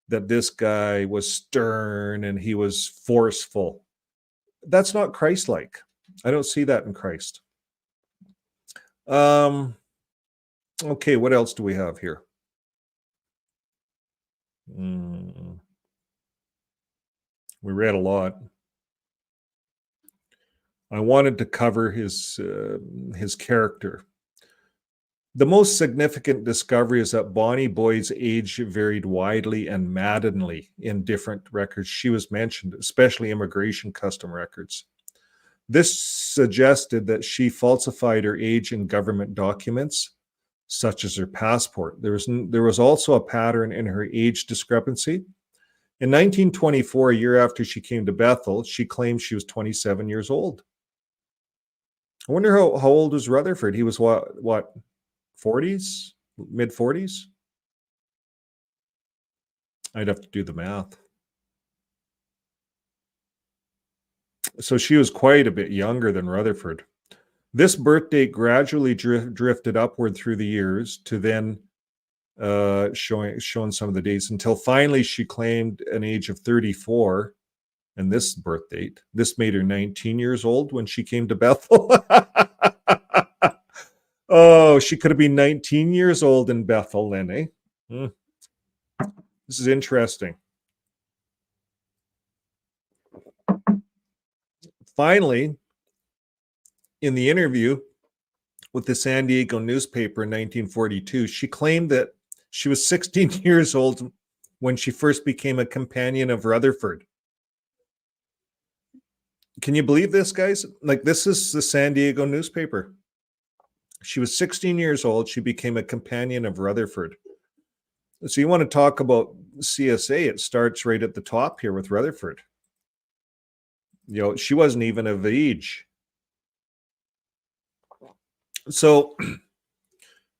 [SPEAKER 1] that this guy was stern and he was forceful. That's not Christ-like. I don't see that in Christ. Okay, what else do we have here? We read a lot. I wanted to cover his character. The most significant discovery is that Bonnie Boyd's age varied widely and maddeningly in different records. She was mentioned, especially immigration custom records. This suggested that she falsified her age in government documents, such as her passport. There was also a pattern in her age discrepancy. In 1924, a year after she came to Bethel, she claimed she was 27 years old. I wonder how old was Rutherford? He was what 40s, mid 40s? I'd have to do the math. So she was quite a bit younger than Rutherford. This birth date gradually drifted upward through the years to then showing some of the dates until finally she claimed an age of 34. And this birth date, this made her 19 years old when she came to Bethel. Oh, she could have been 19 years old in Bethel then, eh? This is interesting. Finally, in the interview with the San Diego newspaper in 1942, she claimed that she was 16 years old when she first became a companion of Rutherford. Can you believe this, guys? Like, this is the San Diego newspaper. She was 16 years old. She became a companion of Rutherford. So you want to talk about CSA, it starts right at the top here with Rutherford. You know, she wasn't even of age. So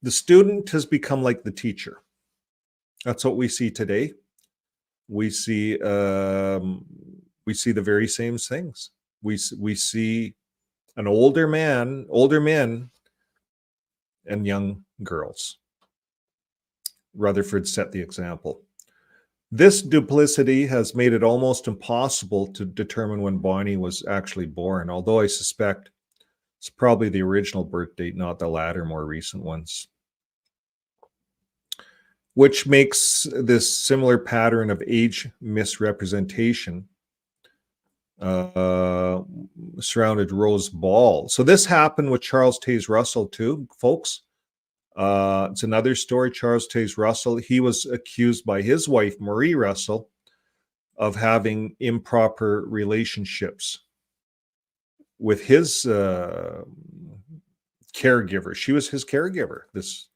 [SPEAKER 1] the student has become like the teacher. That's what we see today. We see the very same things. We see an older men and young girls. Rutherford set the example. This duplicity has made it almost impossible to determine when Bonnie was actually born, although I suspect it's probably the original birth date, not the latter, more recent ones. Which makes this similar pattern of age misrepresentation surrounded Rose Ball. So this happened with Charles Taze Russell too, folks. It's another story. Charles Taze Russell, he was accused by his wife, Marie Russell, of having improper relationships with his caregiver. She was his caregiver, this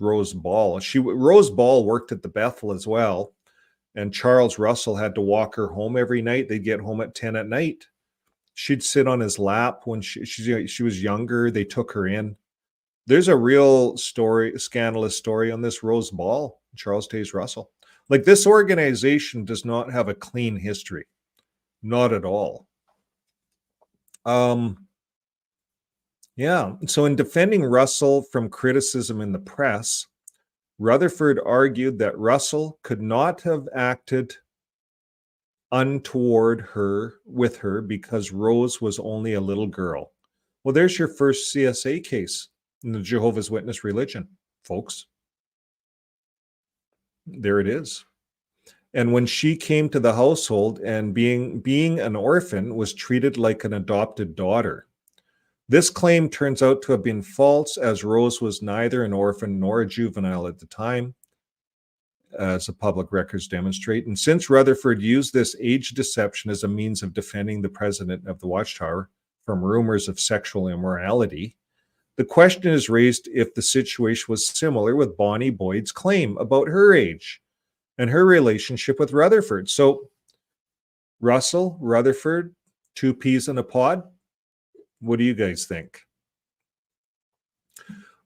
[SPEAKER 1] Rose Ball. Rose Ball worked at the Bethel as well, and Charles Russell had to walk her home every night. They'd get home at 10 at night. She'd sit on his lap when she was younger. They took her in. There's a real story, scandalous story on this Rose Ball, Charles Taze Russell. Like, this organization does not have a clean history. Not at all. Yeah. So in defending Russell from criticism in the press, Rutherford argued that Russell could not have acted untoward with her because Rose was only a little girl. Well, there's your first CSA case in the Jehovah's Witness religion, folks. There it is. And when she came to the household and being an orphan was treated like an adopted daughter. This claim turns out to have been false, as Rose was neither an orphan nor a juvenile at the time, as the public records demonstrate. And since Rutherford used this age deception as a means of defending the president of the Watchtower from rumors of sexual immorality, the question is raised if the situation was similar with Bonnie Boyd's claim about her age and her relationship with Rutherford. So, Russell, Rutherford, two peas in a pod. What do you guys think?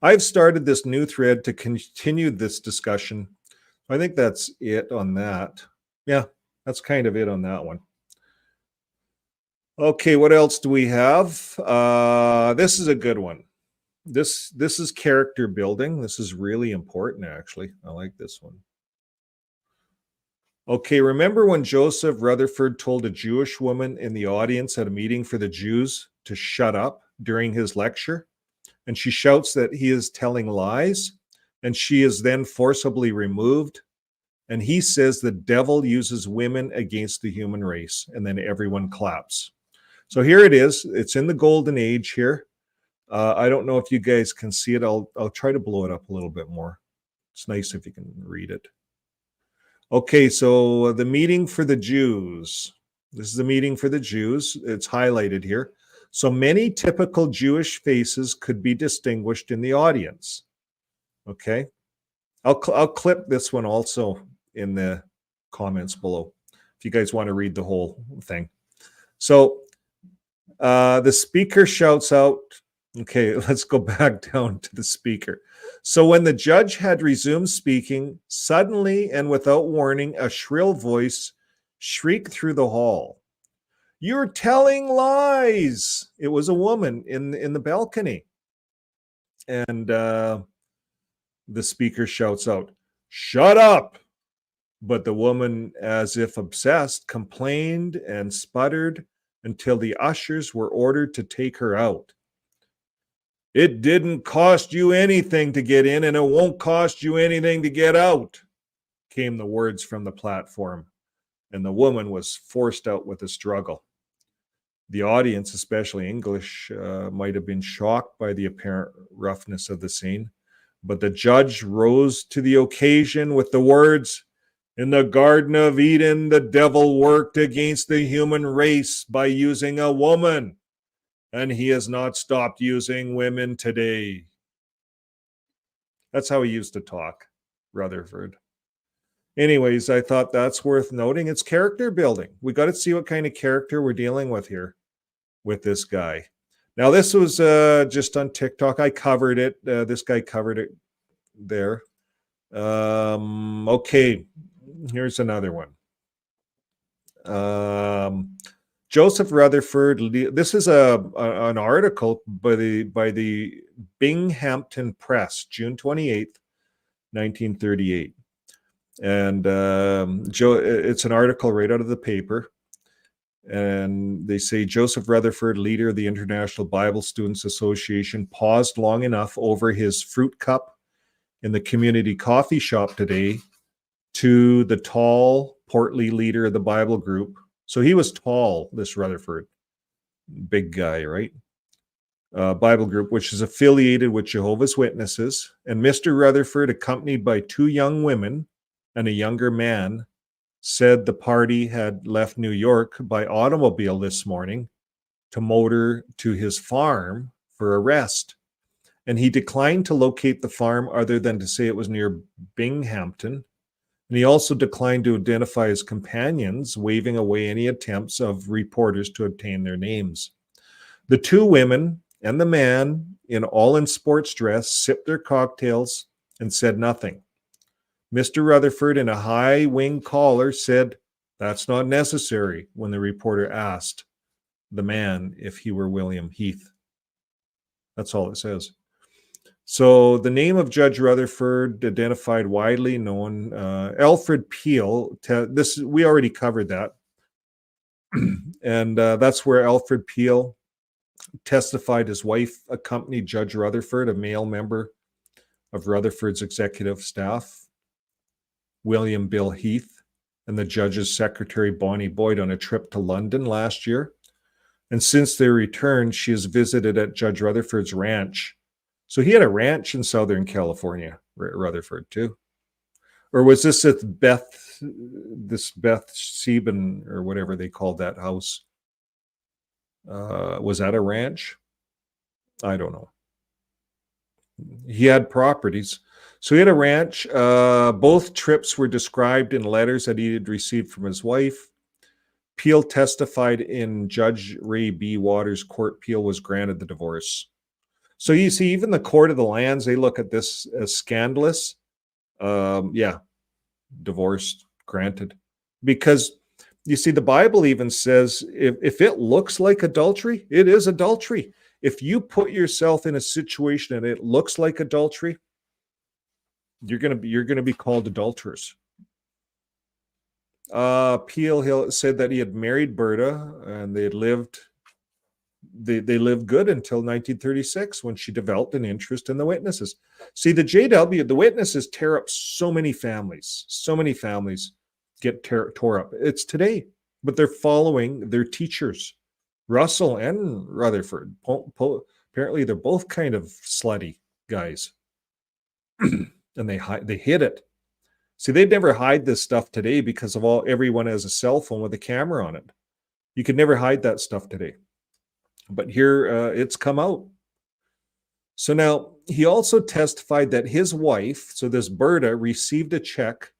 [SPEAKER 1] I've started this new thread to continue this discussion. I think that's it on that. Yeah, that's kind of it on that one. Okay, what else do we have? This is a good one. This is character building. This is really important, actually. I like this one. Okay, remember when Joseph Rutherford told a Jewish woman in the audience at a meeting for the Jews to shut up during his lecture? And she shouts that he is telling lies, and she is then forcibly removed. And he says the devil uses women against the human race, and then everyone claps. So here it is. It's in the golden age here. I don't know if you guys can see it. I'll try to blow it up a little bit more. It's nice if you can read it. Okay, so the meeting for the Jews. This is the meeting for the Jews. It's highlighted here. So many typical Jewish faces could be distinguished in the audience. Okay, I'll clip this one also in the comments below if you guys want to read the whole thing. So the speaker shouts out, okay, let's go back down to the speaker. So when the judge had resumed speaking, suddenly and without warning, a shrill voice shrieked through the hall. "You're telling lies!" It was a woman in the balcony. And the speaker shouts out, "Shut up!" But the woman, as if obsessed, complained and sputtered until the ushers were ordered to take her out. "It didn't cost you anything to get in, and it won't cost you anything to get out," came the words from the platform, and the woman was forced out with a struggle. The audience, especially English, might have been shocked by the apparent roughness of the scene, but the judge rose to the occasion with the words, "In the Garden of Eden, the devil worked against the human race by using a woman, and he has not stopped using women today." That's how he used to talk, Rutherford. Anyways, I thought that's worth noting. It's character building. We got to see what kind of character we're dealing with here with this guy. Now, this was just on TikTok. I covered it. This guy covered it there. Okay, here's another one. Joseph Rutherford. This is an article by the Binghamton Press, June 28th, 1938. And it's an article right out of the paper. And they say Joseph Rutherford, leader of the International Bible Students Association, paused long enough over his fruit cup in the community coffee shop today to the tall, portly leader of the Bible group. So he was tall, this Rutherford, big guy, right? Bible group, which is affiliated with Jehovah's Witnesses. And Mr. Rutherford, accompanied by two young women and a younger man, said the party had left New York by automobile this morning to motor to his farm for a rest. And he declined to locate the farm other than to say it was near Binghamton. And he also declined to identify his companions, waving away any attempts of reporters to obtain their names. The two women and the man, all in sports dress, sipped their cocktails and said nothing. Mr. Rutherford, in a high wing collar, said, "That's not necessary," when the reporter asked the man if he were William Heath. That's all it says. So the name of Judge Rutherford, identified widely known, Alfred Peel. We already covered that, and that's where Alfred Peel testified. His wife accompanied Judge Rutherford, a male member of Rutherford's executive staff, William Bill Heath, and the judge's secretary, Bonnie Boyd, on a trip to London last year. And since their return, she has visited at Judge Rutherford's ranch. So he had a ranch in Southern California, Rutherford, too. Or was this at Beth Seben, or whatever they called that house? Was that a ranch? I don't know. He had properties. So he had a ranch. Both trips were described in letters that he had received from his wife. Peel testified in Judge Ray B. Waters' court. Peel was granted the divorce. So you see, even the Court of the Lands, they look at this as scandalous. Divorce granted. Because you see, the Bible even says if it looks like adultery, it is adultery. If you put yourself in a situation and it looks like adultery, you're gonna be called adulterers. Peel said that he had married Berta and they lived good until 1936, when she developed an interest in the witnesses. See, the witnesses tear up so many families. So many families get tore up. It's today, but they're following their teachers, Russell and Rutherford. Apparently, they're both kind of slutty guys, and they hid it. See, they'd never hide this stuff today because of everyone has a cell phone with a camera on it. You could never hide that stuff today. But here it's come out. So now he also testified that his wife, so this Berta, received a check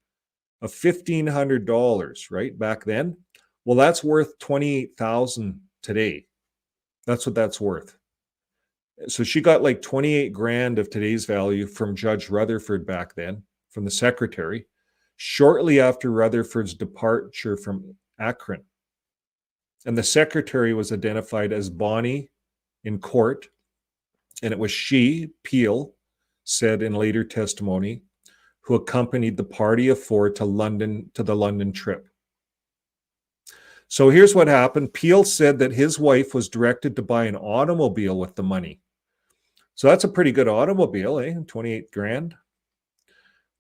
[SPEAKER 1] of $1,500, right, back then. Well, that's worth $28,000 today. That's what that's worth. So she got like 28 grand of today's value from Judge Rutherford back then, from the secretary, shortly after Rutherford's departure from Akron. And the secretary was identified as Bonnie in court. And it was she, Peel, said in later testimony, who accompanied the party of four to the London trip. So here's what happened. Peel said that his wife was directed to buy an automobile with the money. So that's a pretty good automobile, 28 grand.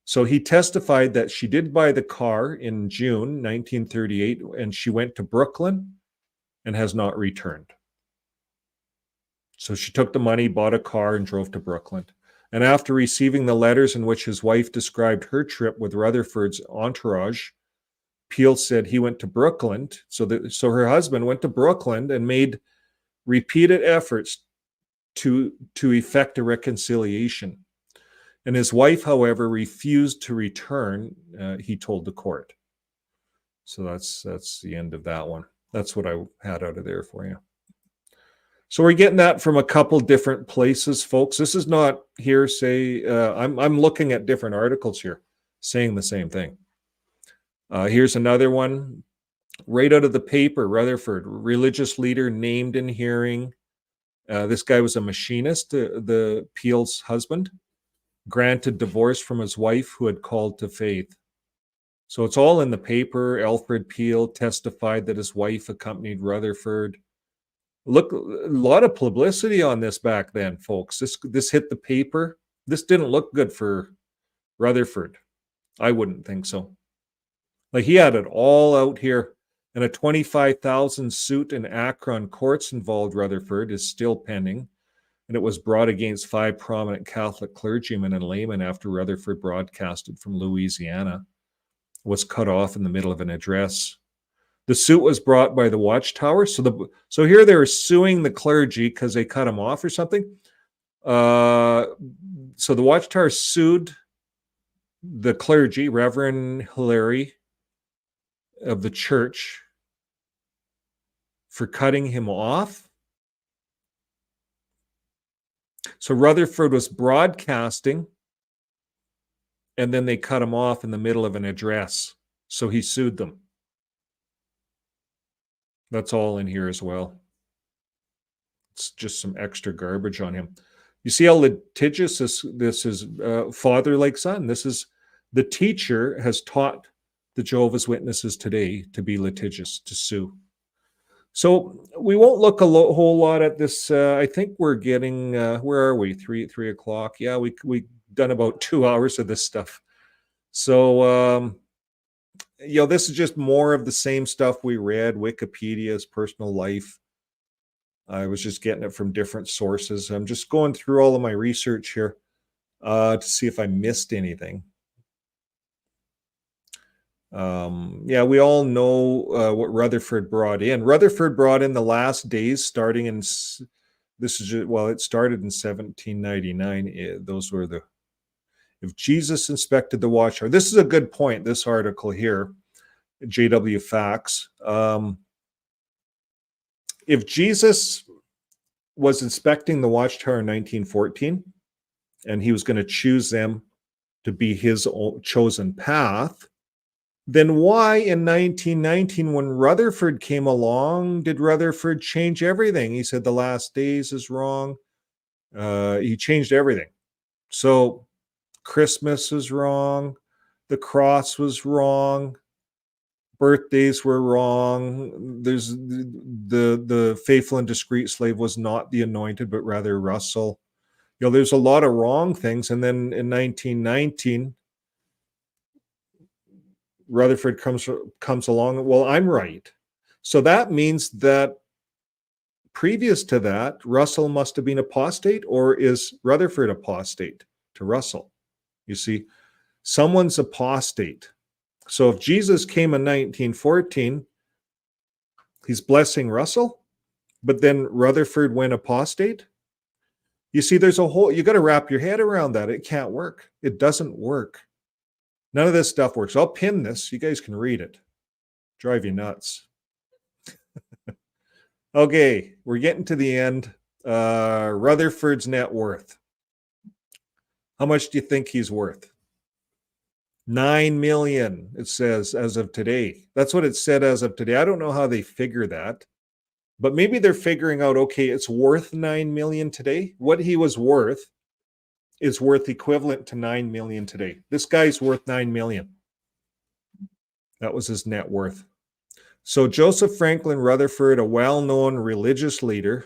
[SPEAKER 1] So he testified that she did buy the car in June 1938, and she went to Brooklyn and has not returned. So she took the money, bought a car, and drove to Brooklyn. And after receiving the letters in which his wife described her trip with Rutherford's entourage, Peel said he went to Brooklyn. So her husband went to Brooklyn and made repeated efforts to effect a reconciliation. And his wife, however, refused to return, he told the court. So that's the end of that one. That's what I had out of there for you. So we're getting that from a couple different places, folks. This is not hearsay. I'm looking at different articles here saying the same thing. Here's another one right out of the paper. Rutherford, religious leader named in hearing. This guy was a machinist, the Peel's husband, granted divorce from his wife who had called to faith. So it's all in the paper. Alfred Peel testified that his wife accompanied Rutherford. Look, a lot of publicity on this back then, folks. This hit the paper. This didn't look good for Rutherford. I wouldn't think so. Like, he had it all out here. And a $25,000 suit in Akron courts involved Rutherford is still pending. And it was brought against 5 prominent Catholic clergymen and laymen after Rutherford broadcasted from Louisiana, was cut off in the middle of an address. The suit was brought by the Watchtower. So here they were suing the clergy because they cut him off or something. So the Watchtower sued the clergy, Reverend Hilary of the church, for cutting him off. So Rutherford was broadcasting, and then they cut him off in the middle of an address. So he sued them. That's all in here as well. It's just some extra garbage on him. You see how litigious this is, father like son. This is the teacher has taught the Jehovah's Witnesses today to be litigious, to sue. So we won't look a whole lot at this. I think we're getting, where are we? 3 o'clock. Yeah, we done about 2 hours of this stuff. So, this is just more of the same stuff we read, Wikipedia's personal life. I was just getting it from different sources. I'm just going through all of my research here to see if I missed anything. We all know what Rutherford brought in. Rutherford brought in the last days starting in, it started in 1799. Those were if Jesus inspected the watchtower. This is a good point, this article here, JW Facts. If Jesus was inspecting the watchtower in 1914, and he was going to choose them to be his chosen path, then why in 1919, when Rutherford came along, did Rutherford change everything? He said the last days is wrong. He changed everything. So Christmas was wrong. The cross was wrong. Birthdays were wrong. There's the faithful and discreet slave was not the anointed, but rather Russell. There's a lot of wrong things. And then in 1919, Rutherford comes along. Well, I'm right. So that means that previous to that, Russell must have been apostate, or is Rutherford apostate to Russell? You see, someone's apostate. So if Jesus came in 1914, he's blessing Russell, but then Rutherford went apostate. You see, you got to wrap your head around that. It can't work. It doesn't work. None of this stuff works. I'll pin this. You guys can read it. Drive you nuts. Okay, we're getting to the end. Rutherford's net worth. How much do you think he's worth? 9 million, it says, as of today. That's what it said as of today. I don't know how they figure that, but maybe they're figuring out, okay, it's worth 9 million today. What he was worth is worth equivalent to 9 million today. This guy's worth 9 million. That was his net worth. So Joseph Franklin Rutherford, a well-known religious leader,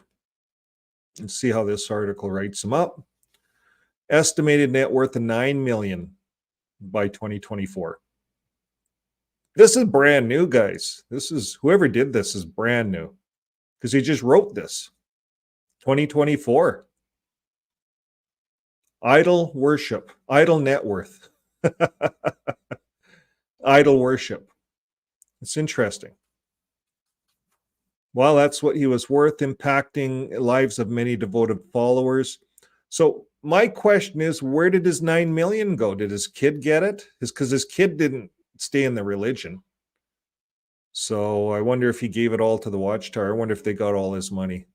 [SPEAKER 1] let's see how this article writes him up. Estimated net worth of 9 million by 2024. This is brand new, guys. Whoever did this is brand new, because he just wrote this. 2024. Idol worship, idol net worth. Idol worship. It's interesting. Well, that's what he was worth, impacting lives of many devoted followers. So my question is, where did his 9 million go? Did his kid get it? Because his kid didn't stay in the religion. So I wonder if he gave it all to the Watchtower. I wonder if they got all his money.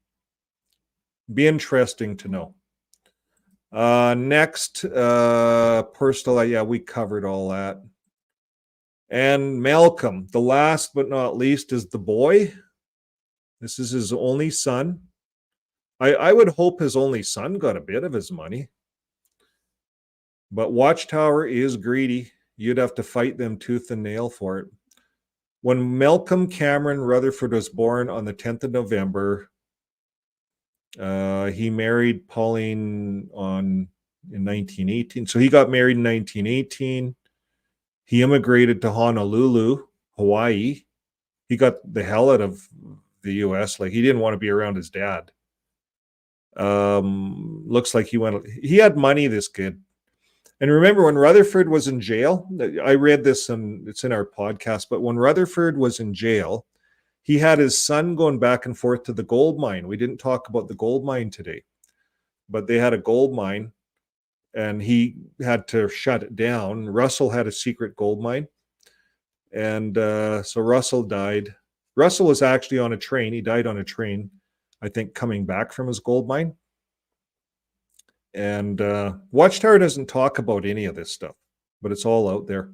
[SPEAKER 1] Be interesting to know. Next, personal, we covered all that. And Malcolm, the last but not least, is the boy. This is his only son. I would hope his only son got a bit of his money. But Watchtower is greedy. You'd have to fight them tooth and nail for it. When Malcolm Cameron Rutherford was born on the 10th of November, he married Pauline in 1918. So he got married in 1918. He immigrated to Honolulu, Hawaii. He got the hell out of the U.S. Like, he didn't want to be around his dad. Looks like he had money, this kid. And remember, when Rutherford was in jail, I read this and it's in our podcast, but when Rutherford was in jail, he had his son going back and forth to the gold mine. We didn't talk about the gold mine today, but they had a gold mine and he had to shut it down. Russell had a secret gold mine. And so Russell died. Russell was actually on a train. He died on a train, I think, coming back from his gold mine. And Watchtower doesn't talk about any of this stuff, but it's all out there.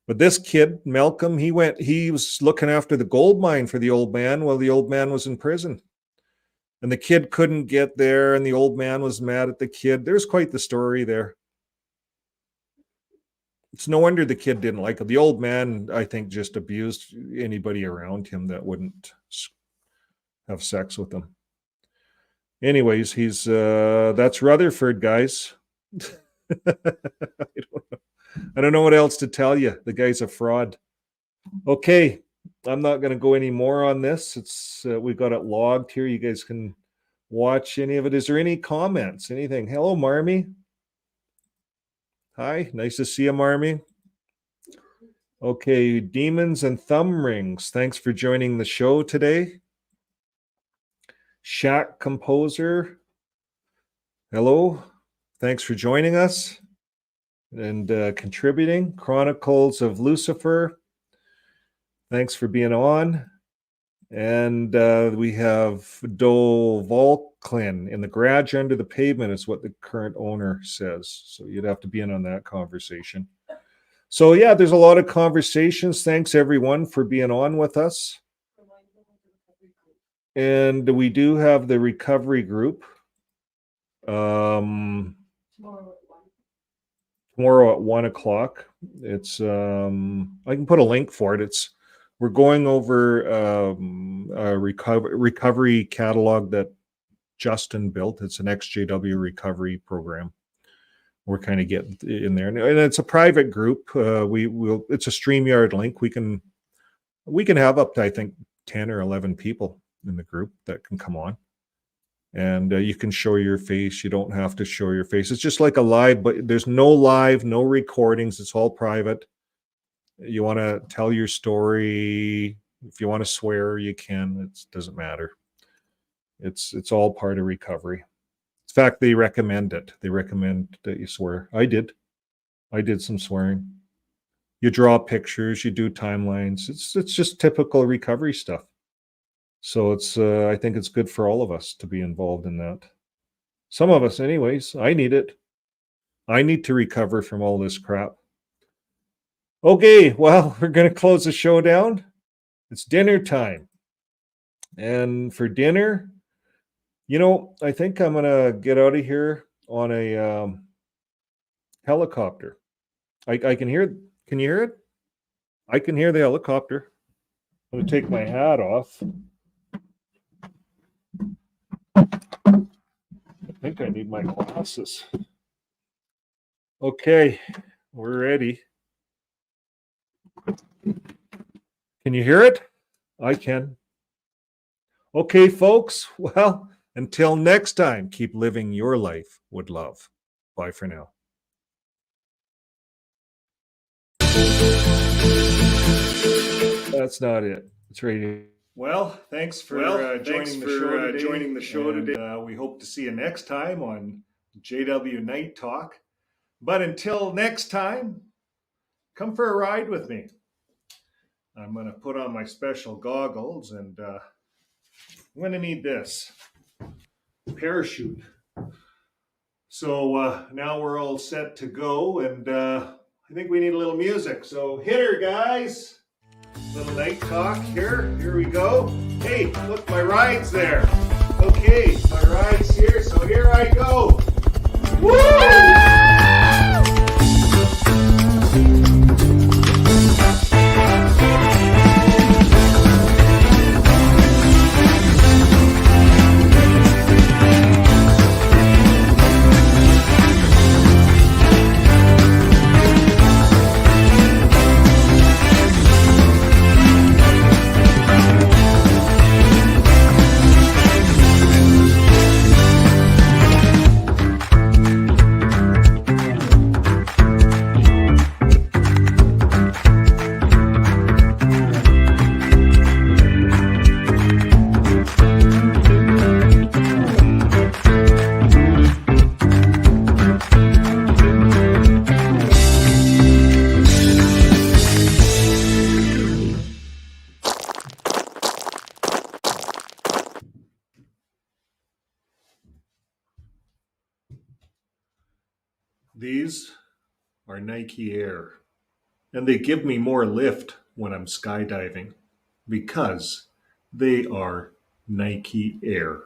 [SPEAKER 1] But this kid, Malcolm, he was looking after the gold mine for the old man while the old man was in prison. and the kid couldn't get there, and the old man was mad at the kid. There's quite the story there. It's no wonder the kid didn't like him. The old man, I think, just abused anybody around him that wouldn't have sex with him. Anyways, he's that's Rutherford, guys. I don't know what else to tell you. The guy's a fraud. Okay, I'm not going to go any more on this. It's we've got it logged here. You guys can watch any of it. Is there any comments? Anything? Hello, Marmy. Hi, nice to see you, Marmy. Okay, Demons and Thumb Rings. Thanks for joining the show today. Shack Composer. Hello. Thanks for joining us and contributing. Chronicles of Lucifer. Thanks for being on. And we have Do Volklin. In the garage under the pavement is what the current owner says. So you'd have to be in on that conversation. So yeah, there's a lot of conversations. Thanks everyone for being on with us. And we do have the recovery group. Tomorrow at 1 o'clock. It's I can put a link for it. We're going over a recovery catalog that Justin built. It's an XJW recovery program. We're kind of getting in there, and it's a private group. It's a StreamYard link. We can have up to, I think, 10 or 11 people in the group that can come on, and you can show your face. You don't have to show your face. It's just like a live, but there's no live, no recordings. It's all private. You want to tell your story. If you want to swear, you can. It doesn't matter. It's all part of recovery. In fact, they recommend it. They recommend that you swear. I did some swearing. You draw pictures. You do timelines. It's just typical recovery stuff. So I think it's good for all of us to be involved in that. Some of us, anyways. I need it. I need to recover from all this crap. Okay, well, we're going to close the show down. It's dinner time. And for dinner, I think I'm going to get out of here on a helicopter. I can hear, can you hear it? I can hear the helicopter. I'm going to take my hat off. I think I need my glasses. Okay, we're ready. Can you hear it? I can. Okay, folks. Well, until next time, keep living your life with love. Bye for now. That's not it. It's right here. Well, thanks for joining the show today. We hope to see you next time on JW Night Talk. But until next time, come for a ride with me. I'm going to put on my special goggles, and I'm going to need this parachute. So now we're all set to go, and I think we need a little music. So hit her, guys. Little night talk here. Here we go. Hey, look, my ride's there. Okay, my ride's here, so here I go. Woo! These are Nike Air, and they give me more lift when I'm skydiving because they are Nike Air.